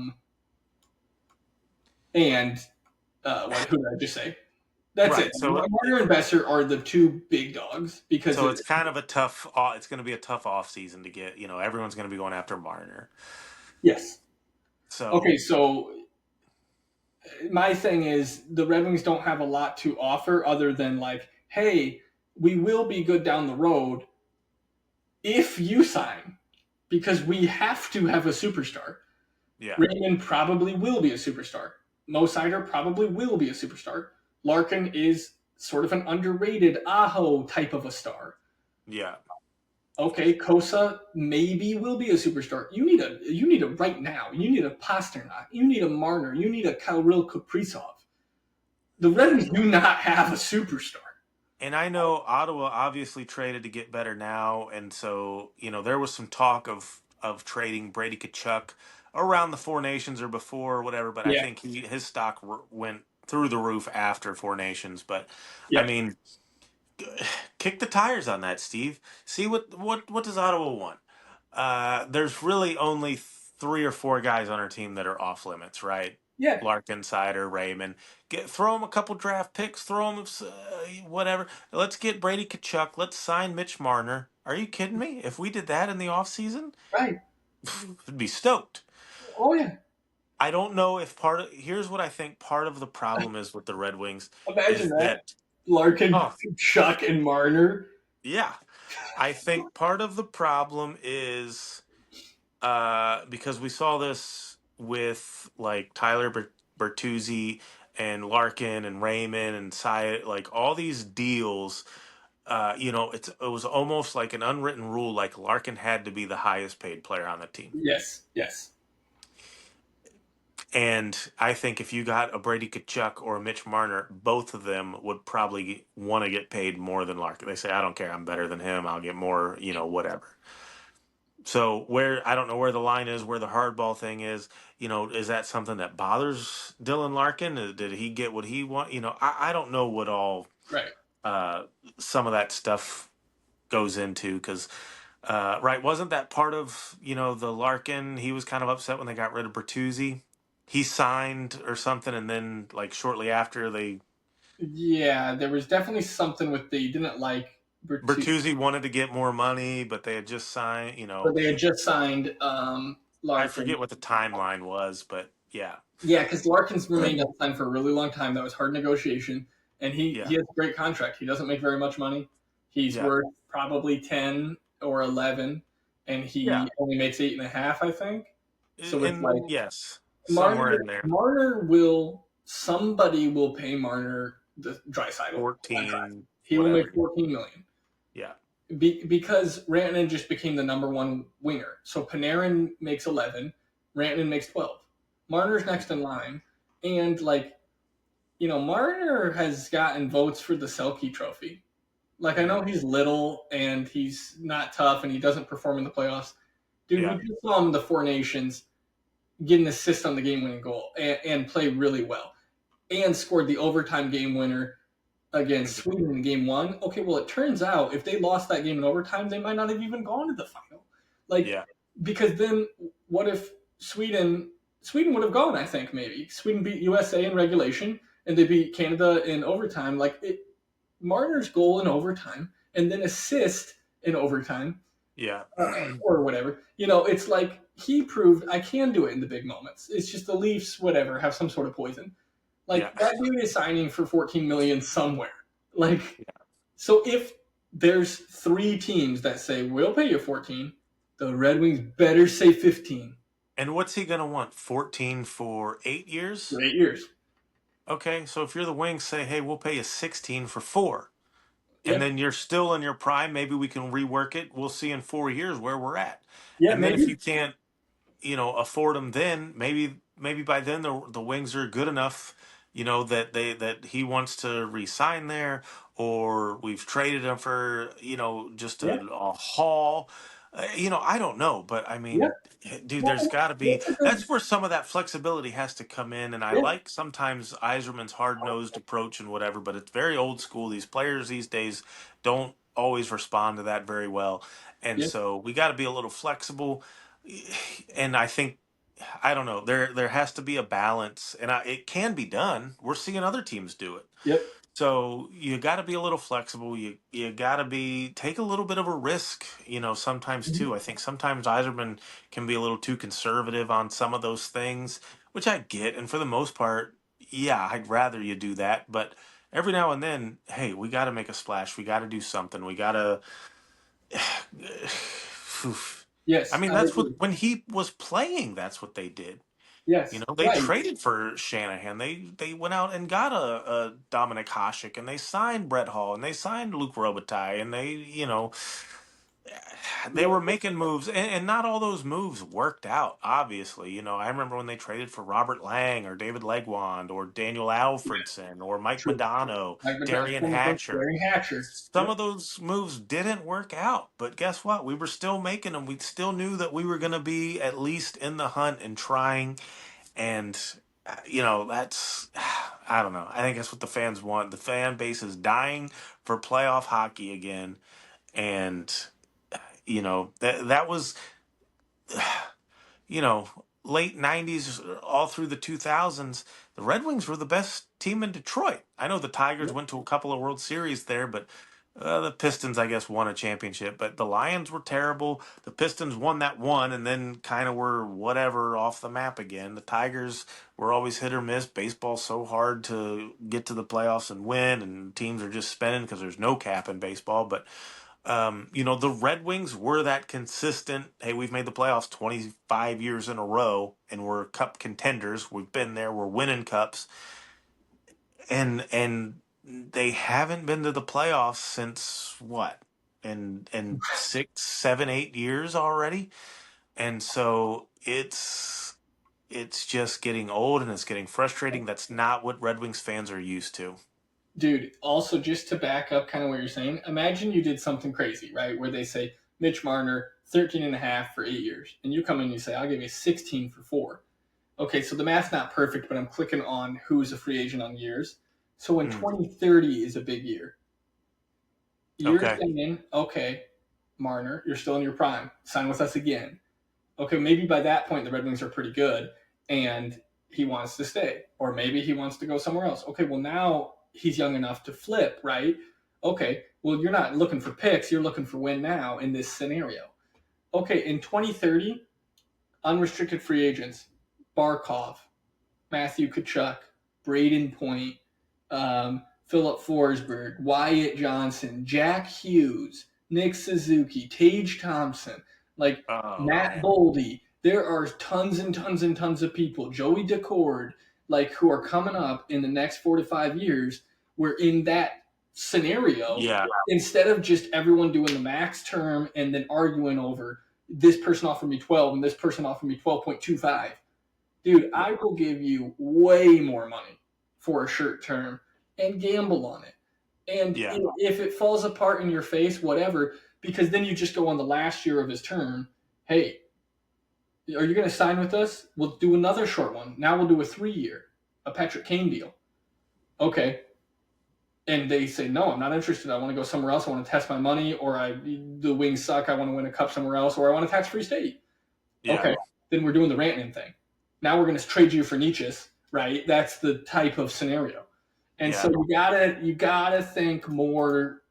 Who did I just say? That's it. Right. Marner and Besser are the two big dogs because So it's kind of a tough. It's going to be a tough off season to get. Everyone's going to be going after Marner. yes. Okay, So so my thing is the Red Wings don't have a lot to offer other than like, hey, we will be good down the road if you sign because we have to have a superstar. yeah. Raymond probably will be a superstar. Mo Sider probably will be a superstar. Larkin is sort of an underrated Aho type of a star. Yeah. Okay, Kosa maybe will be a superstar. You need a right now. You need a Pasternak. You need a Marner. You need a Kirill Kaprizov. The Red Yeah. Wings do not have a superstar. And I know Ottawa obviously traded to get better now, and so there was some talk of trading Brady Kachuk around the Four Nations or before or whatever. But I Yeah. think his stock went through the roof after Four Nations. But I Yep. mean, kick the tires on that, Steve. See what does Ottawa want? There's really only 3 or 4 guys on our team that are off limits, right? Yeah. Larkin, Sider, Raymond. Throw him a couple draft picks. Throw him whatever. Let's get Brady Kachuk. Let's sign Mitch Marner. Are you kidding me? If we did that in the offseason, Right. I'd be stoked. Oh yeah. I don't know if here's what I think part of the problem is with the Red Wings Imagine is that. that Larkin, oh Chuck, and Marner. yeah, I think part of the problem is because we saw this with like Tyler Bertuzzi and Larkin and Raymond and Sy, like all these deals. It was almost like an unwritten rule, like Larkin had to be the highest paid player on the team. Yes. Yes. And I think if you got a Brady Kachuk or a Mitch Marner, both of them would probably want to get paid more than Larkin. They say, I don't care, I'm better than him, I'll get more, whatever. So where I don't know where the line is, where the hardball thing is, is that something that bothers Dylan Larkin? Did he get what he want? I don't know what all Right. uh, some of that stuff goes into because right, wasn't that part of the Larkin? He was kind of upset when they got rid of Bertuzzi. He signed or something, and then like shortly after they Yeah, there was definitely something with they didn't like Bertuzzi, Bertuzzi wanted to get more money, but they had just signed. but they had just signed I Larkin. forget what the timeline was, but yeah, Yeah, because Larkin's remained unsigned for a really long time. That was hard negotiation, and he yeah, has a great contract. He doesn't make very much money. He's yeah, worth probably 10 or 11, and yeah, he only makes 8.5, I think. So it's like and yes, somewhere Marner. in there, Marner will somebody will pay Marner the Draisaitl contract. 14, He will make whatever. 14 million Yeah, because Rantanen just became the number one winger. So Panarin makes 11, Rantanen makes 12. Marner's next in line, and Marner has gotten votes for the Selke Trophy. Like I know mm, he's little and he's not tough and he doesn't perform in the playoffs. Dude, we yeah, just saw him in the Four Nations get an assist on the game-winning goal and play really well, and scored the overtime game winner against Sweden in game one. Okay, well, it turns out if they lost that game in overtime, they might not have even gone to the final. Like, yeah, because then what if Sweden would have gone? I think maybe Sweden beat USA in regulation and they beat Canada in overtime. Marner's goal in overtime and then assist in overtime yeah, or whatever. It's like he proved I can do it in the big moments. It's just the Leafs, whatever, have some sort of poison. yeah. Like that dude is signing for 14 million somewhere. Like, so if there's three teams that say we'll pay you 14, the Red Wings better say 15 And what's he gonna want? 14 for 8 years? for 8 years. Okay, so if you're the Wings, say, hey, we'll pay you 16 for 4. And Yep. then you're still in your prime. Maybe we can rework it. We'll see in 4 years where we're at. Yeah, And then if maybe. you can't, afford them, then maybe by then the Wings are good enough, that he wants to re-sign there, or we've traded him for just Yeah. a haul. I don't know, but I Yeah. mean, dude, Well, there's got to be. that's a good. That's where some of that flexibility has to come in, and I Yeah. like sometimes Eiserman's hard nosed approach and whatever, but it's very old school. These players these days don't always respond to that very well, and Yeah. so we got to be a little flexible. And I think I don't know. There has to be a balance, and it can be done. We're seeing other teams do it. Yep. So you got to be a little flexible. You got to be take a little bit of a risk. Sometimes Mhm. too. I think sometimes Eiserman can be a little too conservative on some of those things, which I get. And for the most part, yeah, I'd rather you do that. But every now and then, hey, we got to make a splash. We got to do something. We got to I Yes, mean, I that's what agree. when he was playing, that's what they did. Yes. They Right. traded for Shanahan. They went out and got a Dominic Hasek, and they signed Brett Hall, and they signed Luke Robitaille, and they Yeah. were making moves, and not all those moves worked out. Obviously, I remember when they traded for Robert Lang or David Legwand or Daniel Alfredson or Mike True. Modano, Like Darian Hatcher. Larry Hatcher. Some Yep. of those moves didn't work out, but guess what? We were still making them. We still knew that we were going to be at least in the hunt and trying. And, that's, I don't know. I think that's what the fans want. The fan base is dying for playoff hockey again. And, that was, you know, late 90s, all through the 2000s, the Red Wings were the best team in Detroit. I know the Tigers Yep. went to a couple of World Series there, but the Pistons, I guess, won a championship. But the Lions were terrible. The Pistons won that one and then kind of were whatever off the map again. The Tigers were always hit or miss. Baseball's so hard to get to the playoffs and win, and teams are just spinning because there's no cap in baseball. But the Red Wings were that consistent. Hey, we've made the playoffs 25 years in a row, and we're cup contenders. We've been there. We're winning cups, and they haven't been to the playoffs since what? And 6, 7, 8 years already. And so it's. it's just getting old and it's getting frustrating. That's not what Red Wings fans are used to. Dude, also just to back up kind of what you're saying, imagine you did something crazy, right? Where they say Mitch Marner, 13 and a half for 8 years. And you come in and you say, I'll give you 16 for 4. Okay, so the math's not perfect, but I'm clicking on who's a free agent on years. So when Mm, 2030 is a big year, you're okay. saying, okay, Marner, you're still in your prime. Sign with us again. Okay, maybe by that point the Red Wings are pretty good and he wants to stay. Or maybe he wants to go somewhere else. Okay, well now he's young enough to flip, right? Okay, well you're not looking for picks, you're looking for win now in this scenario. Okay, in 2030, unrestricted free agents, Barkov, Matthew Tkachuk, Braden Point, Philip Forsberg, Wyatt Johnson, Jack Hughes, Nick Suzuki, Tage Thompson, like Oh Matt man. Boldy. There are tons and tons and tons of people, Joey Decord, like who are coming up in the next 4 to 5 years. We're in that scenario Yeah. instead of just everyone doing the max term and then arguing over this person offered me 12 and this person offered me 12.25. Dude, I will give you way more money for a shirt term and gamble on it. And Yeah. if it falls apart in your face, whatever, because then you just go on the last year of his term. Hey, are you going to sign with us? We'll do another short one. Now we'll do a 3 year, a Patrick Kane deal. Okay. And they say, no, I'm not interested. I want to go somewhere else. I want to test my money, or the Wings suck. I want to win a cup somewhere else, or I want a tax free state. Yeah. Okay, then we're doing the Rantanen thing. Now we're going to trade you for Nietzsche's, right? That's the type of scenario. And so Yeah. you gotta think more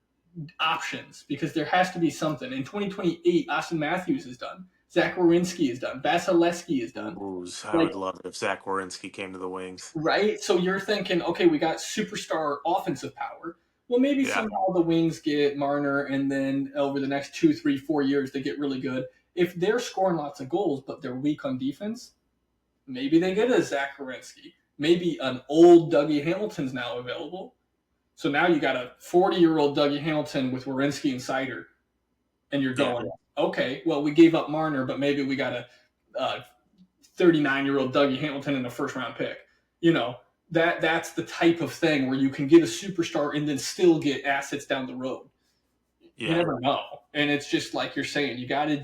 options because there has to be something. In 2028, Austin Matthews is done. Zach Werenski is done. Vasilevsky is done. Ooh, I Like, would love it if Zach Werenski came to the Wings. right? So you're thinking, okay, we got superstar offensive power. Well, maybe Yeah. somehow the Wings get Marner, and then over the next 2, 3, 4 years, they get really good. If they're scoring lots of goals, but they're weak on defense, maybe they get a Zach Werenski. Maybe an old Dougie Hamilton's now available. So now you got a 40-year-old Dougie Hamilton with Werenski and Sider, and you're Yeah. going, okay, well, we gave up Marner, but maybe we got a 39-year-old Dougie Hamilton in a first-round pick. You know, that's the type of thing where you can get a superstar and then still get assets down the road. You Yeah. never know. And it's just like you're saying, you got to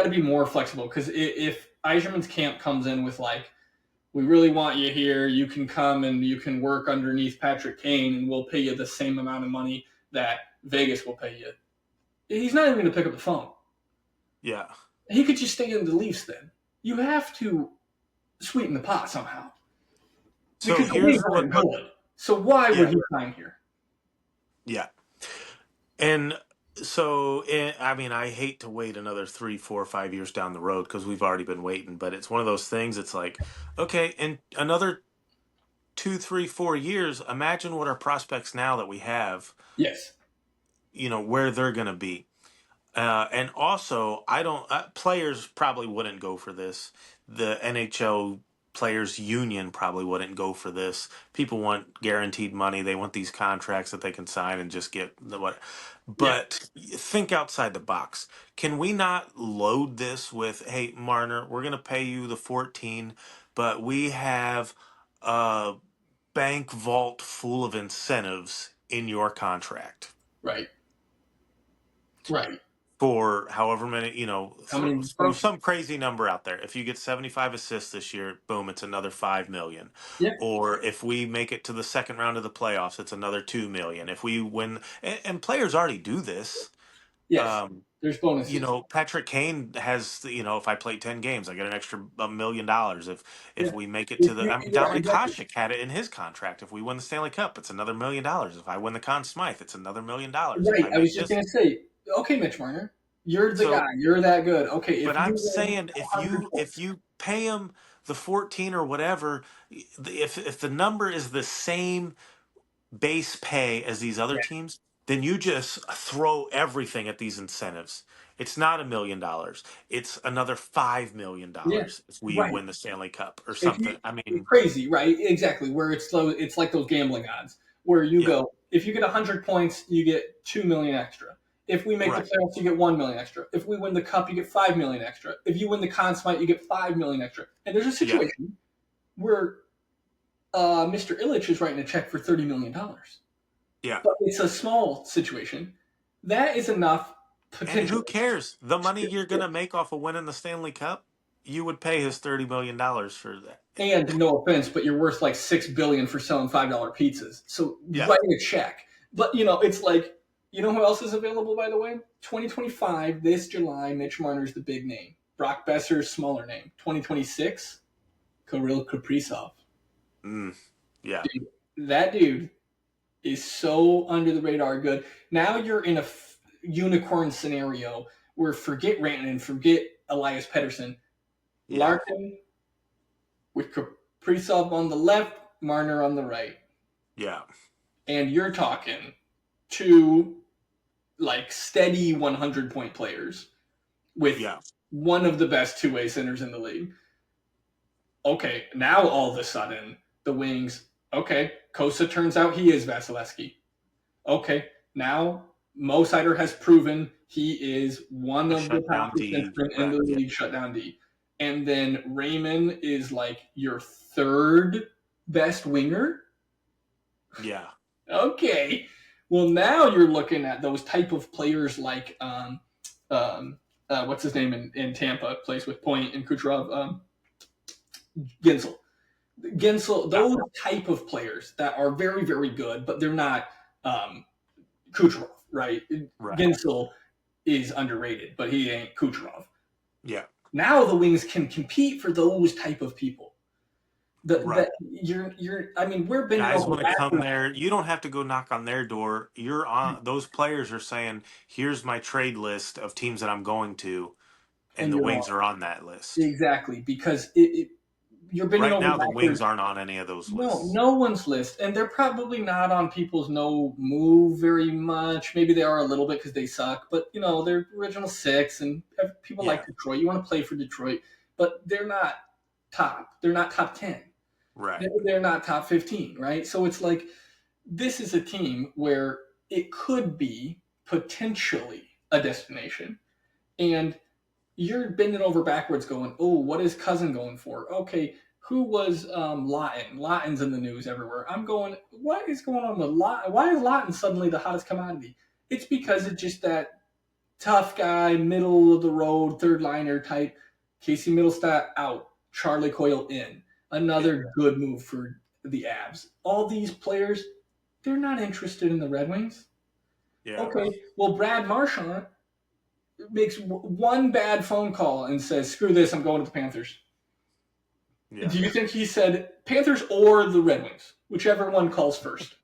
be more flexible because if Eiserman's camp comes in with like, we really want you here, you can come and you can work underneath Patrick Kane and we'll pay you the same amount of money that Vegas will pay you. He's not even going to pick up the phone. Yeah. He could just stay in the Leafs then. You have to sweeten the pot somehow. So Because the Wings here's what. aren't good. So why would Yeah. he sign here? Yeah. And so, I mean, I hate to wait another 3, 4, 5 years down the road because we've already been waiting. But it's one of those things. It's like, okay, in another 2, 3, 4 years, imagine what our prospects now that we have. Yes. Where they're going to be. And also, I don't. Players probably wouldn't go for this. The NHL Players Union probably wouldn't go for this. People want guaranteed money. They want these contracts that they can sign and just get the what. Yeah. But think outside the box. Can we not load this with, hey, Marner, we're going to pay you the 14, but we have a bank vault full of incentives in your contract Right. Right. for however many, How many throw points? some crazy number out there. If you get 75 assists this year, boom, it's another 5 million. Yeah. Or if we make it to the second round of the playoffs, it's another 2 million. If we win, and players already do this. Yes. Um, There's bonuses. Patrick Kane has, if I play 10 games, I get an extra $1 million. If Yeah. we make it to the, I mean, Yeah, Dominic exactly. Hasek had it in his contract. If we win the Stanley Cup, it's another $1 million. If I win the Conn Smythe, it's another $1 million. If Right. I I make was just this, gonna say, okay, Mitch Marner, you're the guy. so You're that good. Okay, but if you I'm win saying if 100 you if points, you pay him the 14 or whatever, if the number is the same base pay as these other yeah, teams, then you just throw everything at these incentives. It's not $1 million. It's another $5 million yeah, if we right. win the Stanley Cup or If something. you I it's mean, crazy, right? Exactly. Where it's like those gambling odds where you yeah, go, if you get 100 points, you get 2 million extra. If we make the Right. playoffs, you get 1 million extra. If we win the cup, you get 5 million extra. If you win the Conn Smythe, you get 5 million extra. And there's a Yeah. situation where Mr. Illich is writing a check for $30 million, Yeah. but it's a small situation. That is enough And who potential. cares? The money you're going to make off of winning the Stanley Cup, you would pay his $30 million for that. And no offense, but you're worth like $6 billion for selling $5 pizzas. So Yeah. write a check. But it's like, you know who else is available, by the way? 2025, this July, Mitch Marner's the big name. Brock Besser's smaller name. 2026, Kirill Kaprizov. Yeah. Dude, that dude is so under the radar good. Now you're in a unicorn scenario where forget Rantanen, forget Elias Pettersson. Yeah. Larkin with Kaprizov on the left, Marner on the right. Yeah. And you're talking two like steady 100-point players with one of the best two-way centers in the league. Okay, now all of a sudden the Wings. Okay, Kosa turns out he is Vasilevsky. Okay, now Mo Sider has proven he is one of the top defensemen in the league, shutdown D. And then Raymond is like your third best winger. Yeah. Okay. Well, now you're looking at those type of players like what's his name in Tampa, plays with Point and Kucherov, Gensel. Those type of players that are very, very good, but they're not Kucherov, right? Gensel is underrated, but he ain't Kucherov. Yeah. Now the Wings can compete for those type of people. We're bending guys over want to come there. You don't have to go knock on their door. You're on. Those players are saying, "Here's my trade list of teams that I'm going to," and the Wings are on that list. Exactly, because you're bending over now. backwards. The Wings aren't on any of those lists. No one's list, and they're probably not on people's no move very much. Maybe they are a little bit because they suck, but they're original six, and people like Detroit. You want to play for Detroit, but they're not top. They're not top 10. Right. They're not top 15, right? So it's like this is a team where it could be potentially a destination, and you're bending over backwards going, oh, what is Cousin going for? Okay, who was Lawton? Lawton's in the news everywhere. I'm going, what is going on with Lawton? Why is Lawton suddenly the hottest commodity? It's because it's just that tough guy, middle of the road, third liner type. Casey Middlestat out. Charlie Coyle in. Another good move for the Abs. All these players, they're not interested in the Red Wings. Yeah. Okay, well, Brad Marchand makes one bad phone call and says, screw this, I'm going to the Panthers. Yeah. Do you think he said Panthers or the Red Wings? Whichever one calls first.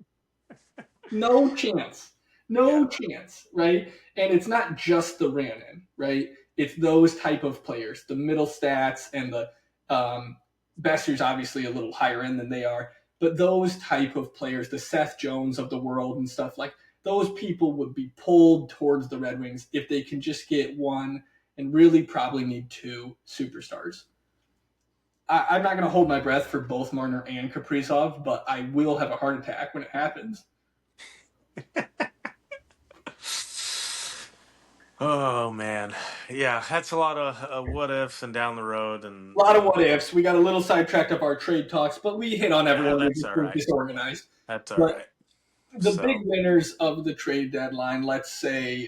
No chance. No chance, right? And it's not just the Rantanen, right? It's those type of players, the middle stats and the Besser's obviously a little higher end than they are, but those type of players, the Seth Jones of the world and stuff, like those people would be pulled towards the Red Wings if they can just get one and really probably need two superstars. I'm not going to hold my breath for both Marner and Kaprizov, but I will have a heart attack when it happens. Oh, man. Yeah, that's a lot of what ifs and down the road. And a lot of what ifs. We got a little sidetracked of our trade talks, but we hit on everyone. That's all right. Disorganized. That's all right. The big winners of the trade deadline, let's say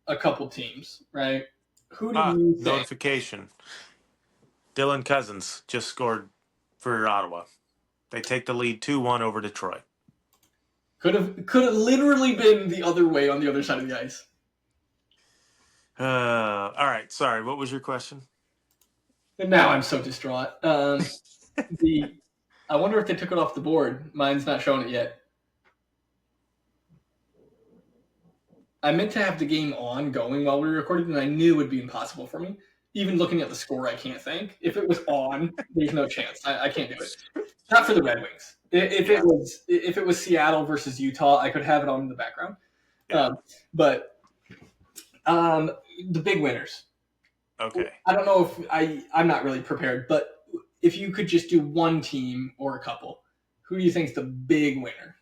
a couple teams, right? Who do you think? Notification. Dylan Cousins just scored for Ottawa. They take the lead 2-1 over Detroit. Could have literally been the other way on the other side of the ice. All right. Sorry. What was your question? And now I'm so distraught. I wonder if they took it off the board. Mine's not showing it yet. I meant to have the game on going while we were recording, and I knew it would be impossible for me. Even looking at the score, I can't think. If it was on, there's no chance. I can't do it. Not for the Red Wings. If it was Seattle versus Utah, I could have it on in the background. Yeah. But the big winners. Okay. I don't know if I'm not really prepared, but if you could just do one team or a couple, who do you think is the big winner?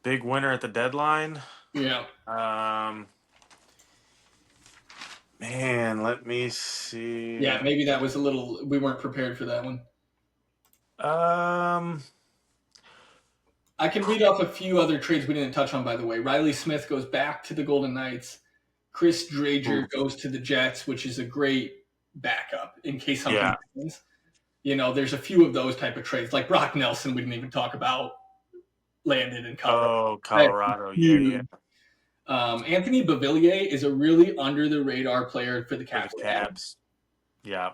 Big winner at the deadline? Yeah. Um, Man, let me see. Yeah, maybe that was a little. We weren't prepared for that one. Um, I can read off a few other trades we didn't touch on, by the way. Riley Smith goes back to the Golden Knights. Chris Drager ooh, goes to the Jets, which is a great backup in case something yeah. happens. There's a few of those type of trades. Like Brock Nelson, we didn't even talk about, landed in Colorado. Oh, That's Colorado. Yeah, yeah. huge. Anthony Beauvillier is a really under the radar player for the For the Caps. Caps. Yeah,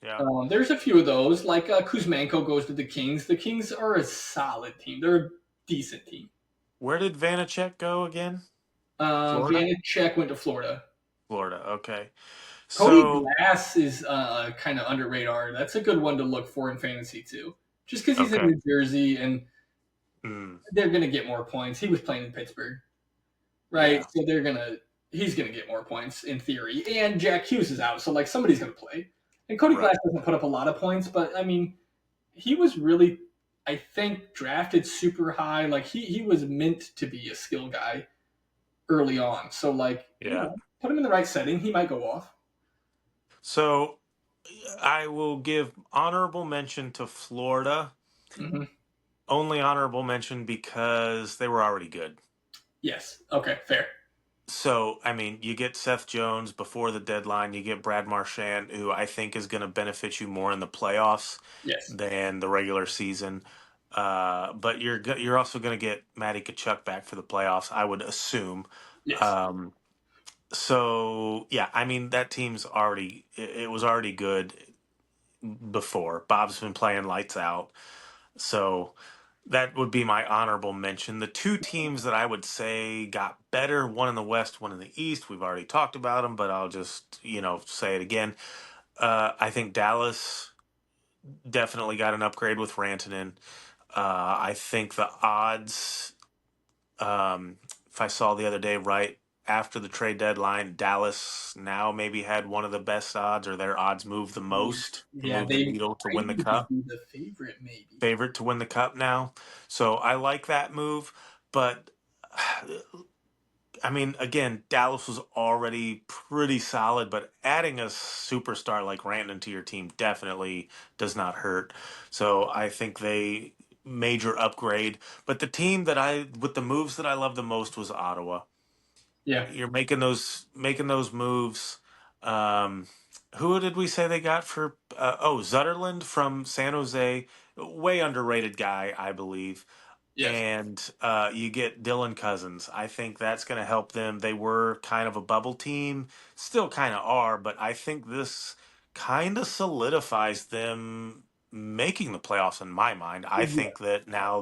yeah. There's a few of those. Like Kuzmenko goes to the Kings. The Kings are a solid team. They're a decent team. Where did Vanacek go again? Florida? Vanacek went to Florida. Florida. Okay. Cody So, Glass is kind of under radar. That's a good one to look for in fantasy too, just because he's in okay. New Jersey and Mm, they're going to get more points. He was playing in Pittsburgh, right? yeah, So he's going to get more points in theory. And Jack Hughes is out, so like somebody's going to play. And Cody Glass right. doesn't put up a lot of points, but I mean, he was really, I think, drafted super high. Like he was meant to be a skill guy early on. So like Yeah. put him in the right setting, he might go off. So, I will give honorable mention to Florida. Mm-hmm. Only honorable mention because they were already good. Yes. Okay. Fair. So, I mean, you get Seth Jones before the deadline. You get Brad Marchand, who I think is going to benefit you more in the playoffs Yes. than the regular season. But you're also going to get Matty Kachuk back for the playoffs, I would assume. Yes. Um, so yeah, I mean that team's already it was already good before. Bob's been playing lights out, so that would be my honorable mention. The two teams that I would say got better, one in the West, one in the East. We've already talked about them, but I'll just, say it again. I think Dallas definitely got an upgrade with Rantanen. I think the odds, if I saw the other day right after the trade deadline, Dallas now maybe had one of the best odds, or their odds moved the most and Yeah, moved the they needle to might win the even cup. be the favorite, maybe. Favorite to win the cup now. So I like that move. But I mean, again, Dallas was already pretty solid, but adding a superstar like Rantanen to your team definitely does not hurt. So I think they major upgrade. But the team with the moves that I love the most was Ottawa. Yeah. You're making those moves. Um, who did we say they got for? Zutterland from San Jose, way underrated guy, I believe. Yes. And you get Dylan Cousins. I think that's going to help them. They were kind of a bubble team, still kind of are, but I think this kind of solidifies them making the playoffs in my mind. I Yeah. think that now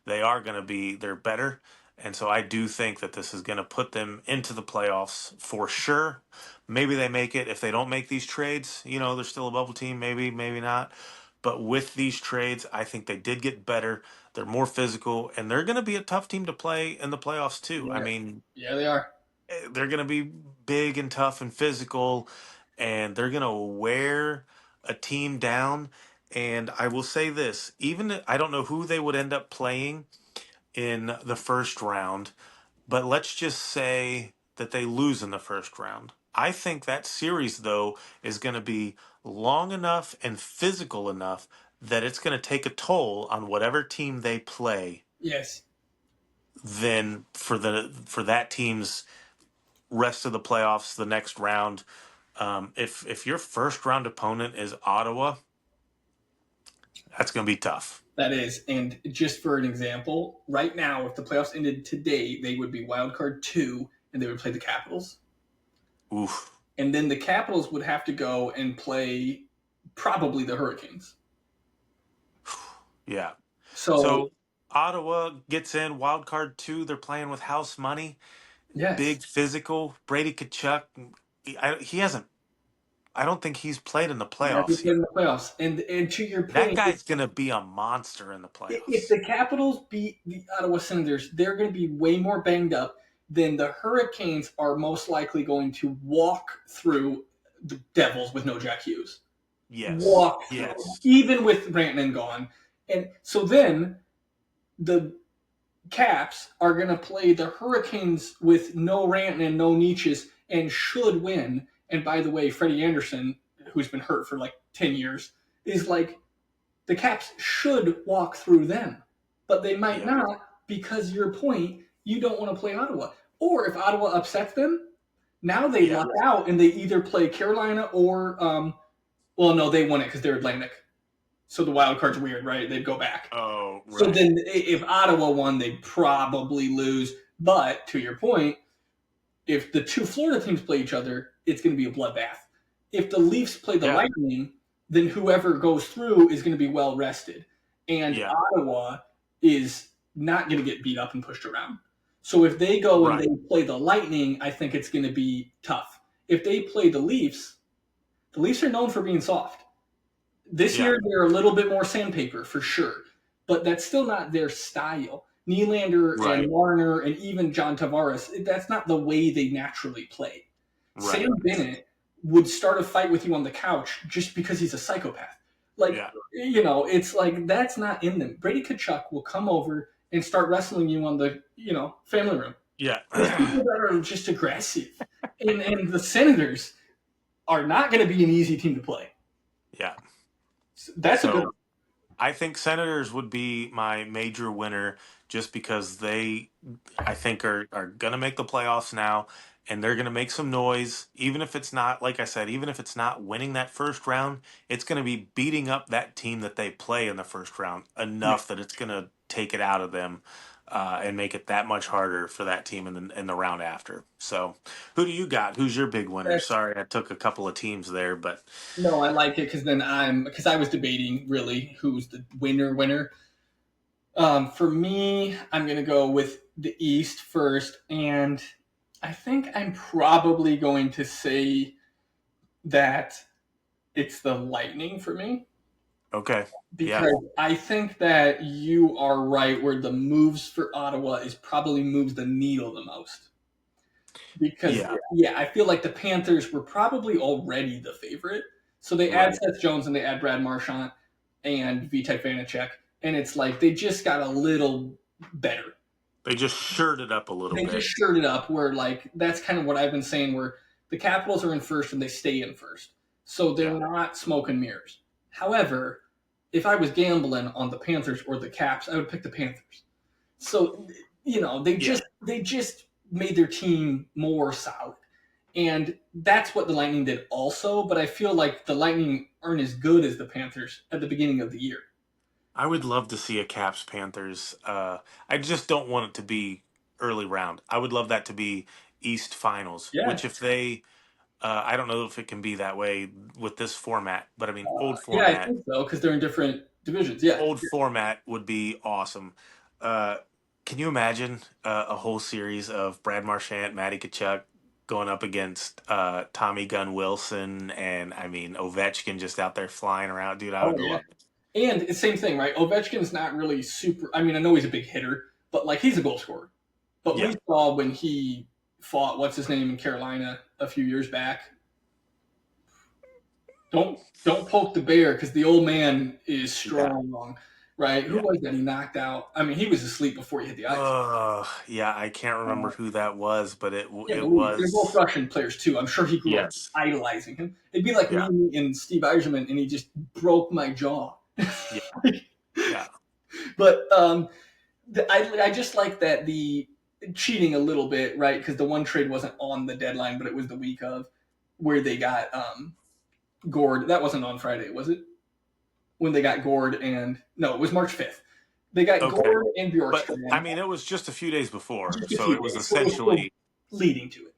they are going to they're better, and so I do think that this is going to put them into the playoffs for sure. Maybe they make it. If they don't make these trades, they're still a bubble team, maybe, maybe not. But with these trades, I think they did get better. They're more physical, and they're going to be a tough team to play in the playoffs too. I Yeah. mean, Yeah, they are. they're going to be big and tough and physical, and they're going to wear a team down. And I will say this: even I don't know who they would end up playing in the first round, but let's just say that they lose in the first round. I think that series, though, is going to be long enough and physical enough that it's going to take a toll on whatever team they play Yes. then for that team's rest of the playoffs, the next round. If your first round opponent is Ottawa, that's going to be tough. That is. And just for an example, right now, if the playoffs ended today, they would be wild card 2 and they would play the Capitals. Oof. And then the Capitals would have to go and play probably the Hurricanes. Yeah. So, So Ottawa gets in wild card 2. They're playing with house money, yes. big physical. Brady Kachuk, he hasn't. I don't think he's played in the Never playoffs played yet. in the playoffs. And to your That point, guy's going to be a monster in the if playoffs. the Capitals beat the Ottawa Senators, they're going to be way more banged up than the Hurricanes are most likely going to walk through the Devils with no Jack Hughes. Yes. Walk through, Yes. even with Rantanen gone. And so then the Caps are going to play the Hurricanes with no Rantanen, no Nietzsche's, and should win. And by the way, Freddie Anderson, who's been hurt for like 10 years, is like, the Caps should walk through them, but they might Yeah. not because your point, you don't want to play Ottawa. Or if Ottawa upsets them, now they Yeah. luck out and they either play Carolina or, well, no, they won it because they're Atlantic. So the wild card's weird, right? They'd go back. Oh, So right. then if Ottawa won, they'd probably lose. But to your point, if the two Florida teams play each other, it's going to be a bloodbath. If the Leafs play the Yeah. Lightning, then whoever goes through is going to be well rested. And Yeah. Ottawa is not going to get beat up and pushed around. So if they go and Right. they play the Lightning, I think it's going to be tough. If they play the Leafs are known for being soft. This Yeah. year, they're a little bit more sandpaper for sure, but that's still not their style. Nylander and Right. Marner and even John Tavares, that's not the way they naturally play. Right. Sam Bennett would start a fight with you on the couch just because he's a psychopath. Like, Yeah. it's like that's not in them. Brady Tkachuk will come over and start wrestling you on the, family room. Yeah. There's people that are just aggressive. And the Senators are not going to be an easy team to play. Yeah. That's a good. I think Senators would be my major winner just because they, I think, are going to make the playoffs now, and they're going to make some noise. Even if it's not, like I said, even if it's not winning that first round, it's going to be beating up that team that they play in the first round enough that it's going to take it out of them and make it that much harder for that team in the round after. So, who do you got? Who's your big winner? That's, Sorry, I took a couple of teams there, but no, I like it because I was debating really who's the winner. For me, I'm gonna go with the East first, and I think I'm probably going to say that it's the Lightning for me okay. Yeah. because I think that you are right where the moves for Ottawa is probably moves the needle the most. Because Yeah. I feel like the Panthers were probably already the favorite. So they add Right. Seth Jones and they add Brad Marchand and Vitek Vanacek, and it's like they just got a little better. They just shirted up a little They just bit. shirted up where like that's kind of what I've been saying where the Capitals are in first and they stay in first. So they're Yeah. not smoke and mirrors. However, if I was gambling on the Panthers or the Caps, I would pick the Panthers. So they Yeah. just made their team more solid. And that's what the Lightning did also, but I feel like the Lightning aren't as good as the Panthers at the beginning of the year. I would love to see a Caps Panthers. I just don't want it to be early round. I would love that to be East Finals, Yeah. which if they, I don't know if it can be that way with this format, but I mean, Yeah, I think so because they're in different divisions. Yeah. old format would be awesome. Uh, can you imagine a whole series of Brad Marchand, Matty Tkachuk going up against Tommy Gunn Wilson, and I mean Ovechkin just out there flying around, dude? I Oh would yeah. love it. And it's same thing, right? Ovechkin's not really super. I mean, I know he's a big hitter, but like he's a goal scorer. But Yeah. we saw when he fought what's his name in Carolina a few years back. Don't poke the bear because the old man is Yeah. strong, right? Who Yeah. was that he knocked out? I mean, he was asleep before he hit the ice. Yeah, I can't remember who that was, but Yeah, it they're both was Russian players too. I'm sure he grew up yes, idolizing him. It'd be like yeah, me and Steve Eiserman, and he just broke my jaw. yeah, yeah, But I just like that the cheating a little bit, right? Because the one trade wasn't on the deadline, but it was the week of where they got Gord. That wasn't on Friday, was it? When they got Gord and no, it was March 5th. They got okay, Gord and but I Bjorkstrand mean, it was just a few days before, just a so few it was days, so it was still essentially leading to it.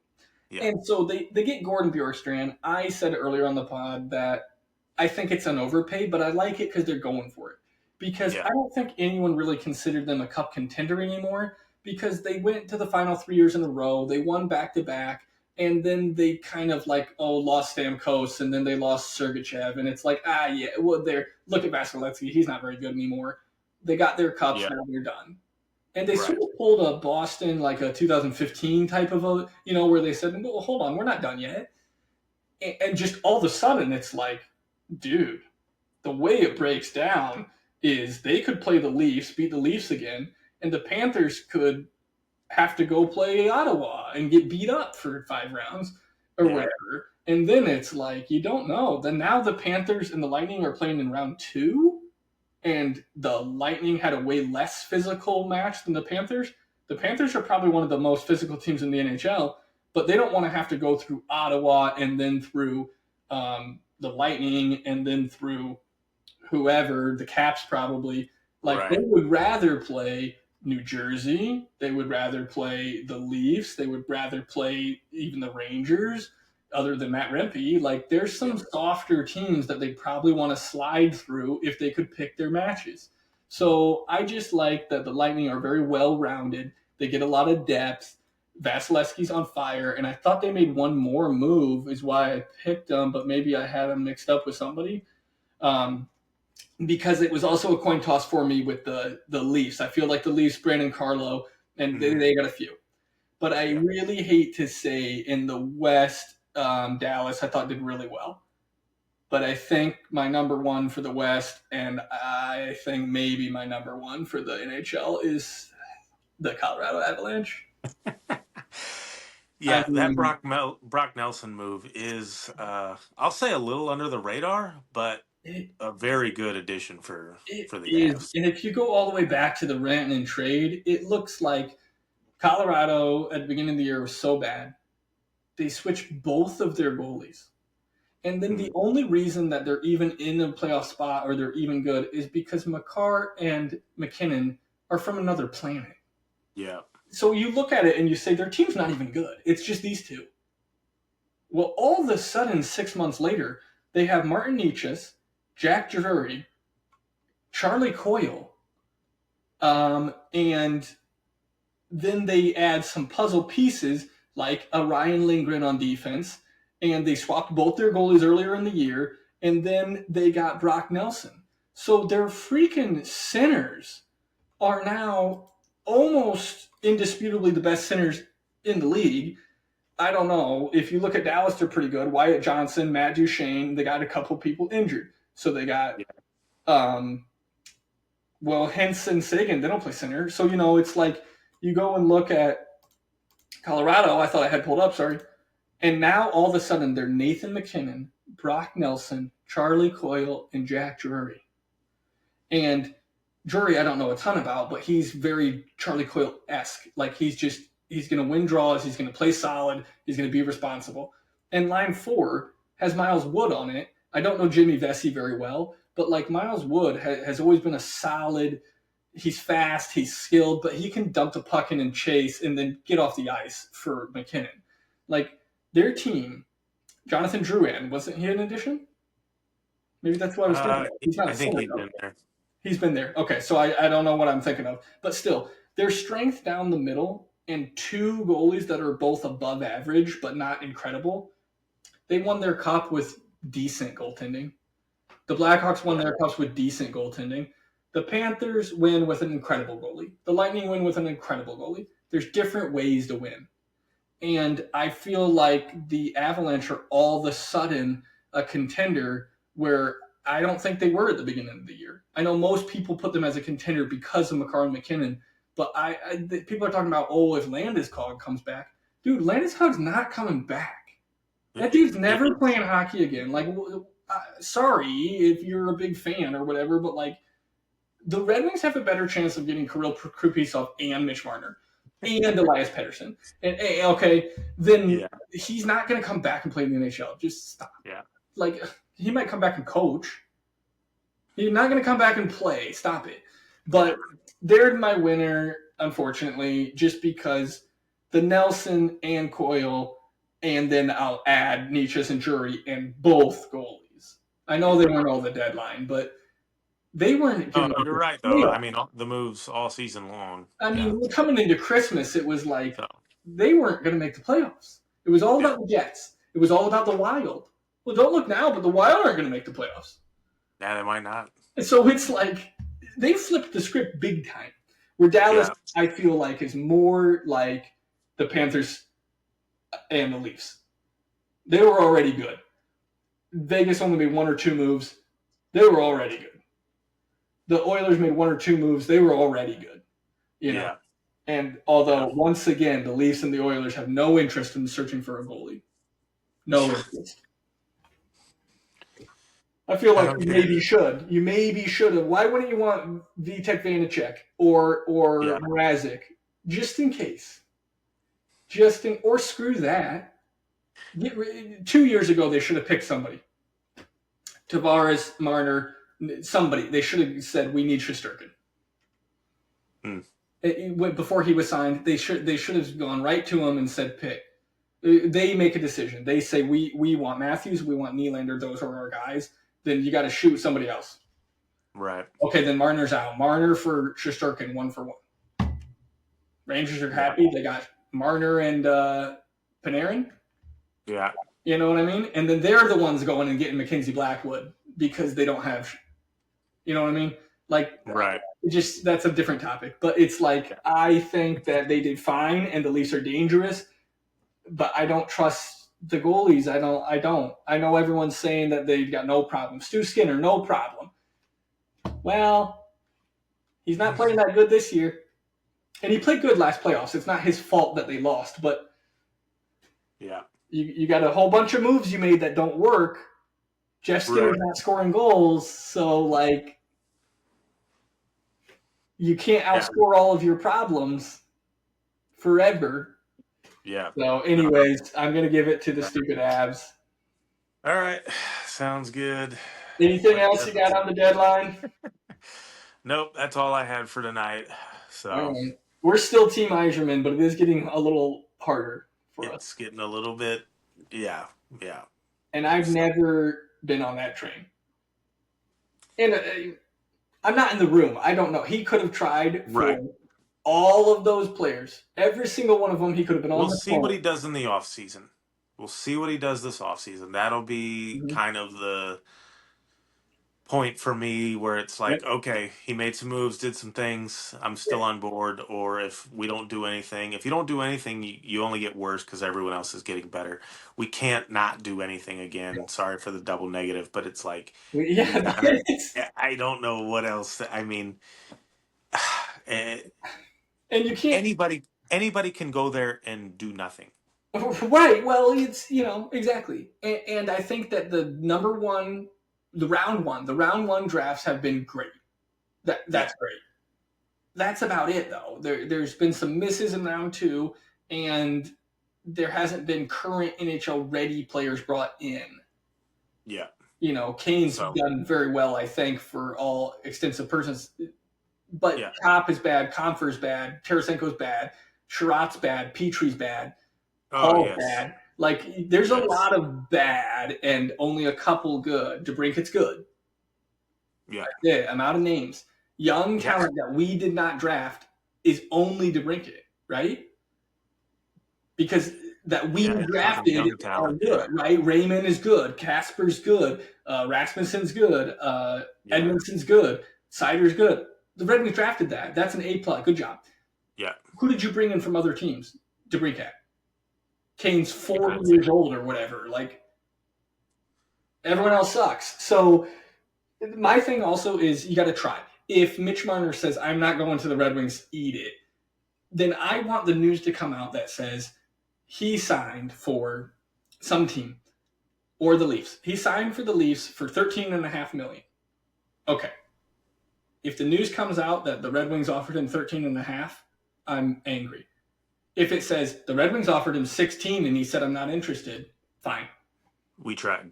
yeah, And so they get Gordon Bjorkstrand. I said earlier on the pod that I think it's an overpay, but I like it because they're going for it. Because yeah, I don't think anyone really considered them a cup contender anymore because they went to the final 3 years in a row. They won back to back. And then they kind of like, lost Stamkos and then they lost Sergachev. And it's like, yeah, well, look at Vasilevsky. He's not very good anymore. They got their cups. yeah, Now they're done. And they sort right, of pulled a Boston, like a 2015 type of where they said, well, hold on, we're not done yet. And just all of a sudden, it's like, dude, the way it breaks down is they could play the Leafs, beat the Leafs again, and the Panthers could have to go play Ottawa and get beat up for 5 rounds or Yeah. whatever. And then it's like, you don't know. Then now the Panthers and the Lightning are playing in round 2, and the Lightning had a way less physical match than the Panthers. The Panthers are probably one of the most physical teams in the NHL, but they don't want to have to go through Ottawa and then through the Lightning and then through whoever, the Caps probably. Like, they Right. would rather play New Jersey. They would rather play the Leafs. They would rather play even the Rangers, other than Matt Rempe. Like, there's Yeah. some softer teams that they probably want to slide through if they could pick their matches. So I just like that the Lightning are very well rounded. They get a lot of depth. Vasilevsky's on fire, and I thought they made one more move, is why I picked them, but maybe I had them mixed up with somebody. Um, because it was also a coin toss for me with the Leafs. I feel like the Leafs, Brandon Carlo, and they got a few. But I Yeah. really hate to say in the West, Dallas, I thought did really well. But I think my number one for the West, and I think maybe my number one for the NHL, is the Colorado Avalanche. I Yeah, that mean, Brock Nelson move is, I'll say a little under the radar, but it, a very good addition it for the is. Avs. And if you go all the way back to the Rantanen trade, it looks like Colorado at the beginning of the year was so bad. They switched both of their goalies. And then the Mm, only reason that they're even in a playoff spot or they're even good is because Makar and McKinnon are from another planet. yeah, So you look at it and you say their team's not even good. It's just these two. Well, all of a sudden, 6 months later, they have Martin Nietzsche, Jack Drury, Charlie Coyle, and then they add some puzzle pieces like a Ryan Lindgren on defense, and they swapped both their goalies earlier in the year, and then they got Brock Nelson. So their freaking centers are now almost indisputably the best centers in the league. I don't know. If you look at Dallas, they're pretty good. Wyatt Johnson, Matt Duchene, they got a couple people injured. So they got, yeah, um, well, Hintz and Sagan, they don't play center. So, it's like you go and look at Colorado, I thought I had pulled up, sorry. And now all of a sudden they're Nathan McKinnon, Brock Nelson, Charlie Coyle, and Jack Drury. And Drury, I don't know a ton about, but he's very Charlie Coyle esque. Like he's going to win draws, he's going to play solid, he's going to be responsible. And line 4 has Miles Wood on it. I don't know Jimmy Vesey very well, but like Miles Wood has always been a solid. He's fast, he's skilled, but he can dump the puck in and chase and then get off the ice for McKinnon. Like their team, Jonathan Drouin, wasn't he an addition? Maybe that's what I was thinking of. He's not a I think center he's though. been there. He's been there. Okay, so I don't know what I'm thinking of. But still, their strength down the middle and 2 goalies that are both above average but not incredible. They won their cup with decent goaltending. The Blackhawks won Yeah, their cups with decent goaltending. The Panthers win with an incredible goalie. The Lightning win with an incredible goalie. There's different ways to win. And I feel like the Avalanche are all of a sudden a contender where I don't think they were at the beginning of the year. I know most people put them as a contender because of Makar and McKinnon, but people are talking about, if Landeskog comes back. Dude, Landeskog's not coming back. That dude's it never is. playing hockey again. Like, sorry if you're a big fan or whatever, but like, the Red Wings have a better chance of getting Kirill Kaprizov and Mitch Marner and Elias Pettersson. And okay, then Yeah, he's not going to come back and play in the NHL. Just stop. yeah, Like, he might come back and coach. He's not going to come back and play. Stop it. yeah. But they're my winner, unfortunately, just because the Nelson and Coyle, and then I'll add Nietzsche and Jury and both goalies. I know they weren't all the deadline, but they weren't Oh, giving no, up you're the right though. I playoffs. mean, the moves all season long. I Yeah. mean, coming into Christmas, it was like So they weren't going to make the playoffs. It was all yeah, about the Jets. It was all about the Wild. Well, don't look now, but the Wild aren't going to make the playoffs. now they might not. And so it's like they flipped the script big time. Where Dallas, Yeah, I feel like, is more like the Panthers and the Leafs. They were already good. Vegas only made 1 or 2 moves. They were already good. The Oilers made 1 or 2 moves. They were already good. you know. Yeah. And although, Yeah. once again, the Leafs and the Oilers have no interest in searching for a goalie. No interest. I feel I like don't you care. maybe should. You maybe should have. Why wouldn't you want Vitek Vanacek or Yeah. Mrazek? Just in case. Or screw that. 2 years ago, they should have picked somebody. Tavares, Marner, somebody. They should have said, we need Shesterkin. Before he was signed, they should have gone right to him and said, pick. They make a decision. They say, we want Matthews, we want Nylander, those are our guys. Then you got to shoot somebody else. Right. Okay, then Marner's out. Marner for Shesterkin, 1-for-1. Rangers are happy. They got Marner and Panarin. Yeah. You know what I mean? And then they're the ones going and getting Mackenzie Blackwood because they don't have, you know what I mean? Like, Right. just that's a different topic. But it's like, I think that they did fine and the Leafs are dangerous, but I don't trust the goalies. I don't. I know everyone's saying that they've got no problem. Stu Skinner, no problem. Well, he's not playing that good this year. And he played good last playoffs. It's not his fault that they lost, but yeah, you got a whole bunch of moves you made that don't work. Jeff Skinner's not scoring goals, so like you can't outscore all of your problems forever. Yeah. So, anyways, I'm gonna give it to the stupid Avs. All right. Sounds good. Anything else you got on the deadline? Nope, that's all I had for tonight. So All right. We're still Team Eiserman, but it is getting a little harder for us. it's getting a little bit, yeah. And I've never been on that train. And I'm not in the room. I don't know. He could have tried for all of those players. Every single one of them, he could have been on the phone. We'll see what he does in the offseason. We'll see what he does this offseason. That'll be kind of the point for me where it's like, okay, he made some moves, did some things. I'm still on board. Or if we don't do anything, if you don't do anything, you only get worse because everyone else is getting better. We can't not do anything again. Yeah. Sorry for the double negative, but it's like, I don't know what else. I mean, and you can't. Anybody can go there and do nothing. Right. Well, it's exactly. And I think that the round one drafts have been great. That's great. That's about it, though. There's been some misses in round two, and there hasn't been current NHL ready players brought in. Yeah. Kane's done very well, I think, for all extensive persons. But Kopp is bad, Comfer's bad, Tarasenko's bad, Sherratt's bad, Petrie's bad, Hall's bad. Like, there's a lot of bad and only a couple good. DeBrincat's good. Yeah, I'm out of names. Young talent that we did not draft is only DeBrincat, right? Because that we drafted are good, right? Raymond is good. Casper's good. Rasmussen's good. Edmondson's good. Sider's good. The Red Wings drafted that. That's an A+. Good job. Yeah. Who did you bring in from other teams? DeBrincat. Kane's 40 years old or whatever. Like, everyone else sucks. So my thing also is you got to try. If Mitch Marner says, I'm not going to the Red Wings, eat it, then I want the news to come out that says he signed for some team or the Leafs. He signed for the Leafs for $13.5 million. Okay. If the news comes out that the Red Wings offered him $13.5, I'm angry. If it says the Red Wings offered him 16 and he said, I'm not interested, fine. We tried.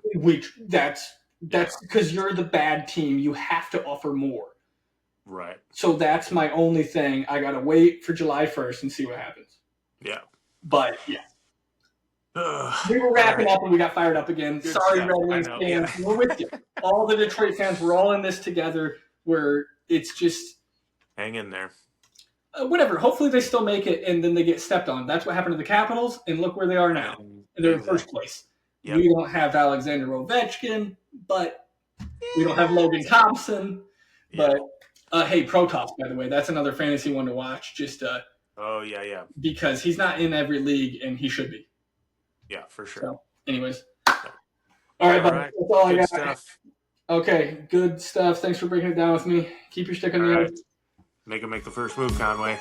That's because you're the bad team. You have to offer more. Right. So that's my only thing. I got to wait for July 1st and see what happens. Yeah. But, yeah. We were wrapping up and we got fired up again. Good Sorry, stuff. Red Wings fans. We're with you. All the Detroit fans, we're all in this together where it's just... Hang in there. Whatever. Hopefully they still make it and then they get stepped on. That's what happened to the Capitals, and look where they are now. They're in first place. Yep. We don't have Alexander Ovechkin, but we don't have Logan Thompson. But, hey, Protoss, by the way, that's another fantasy one to watch. Just because he's not in every league, and he should be. Yeah, for sure. So, anyways. All right, buddy. That's all I got. Stuff. Okay, good stuff. Thanks for breaking it down with me. Keep your stick on the ice. Make him make the first move, Conway.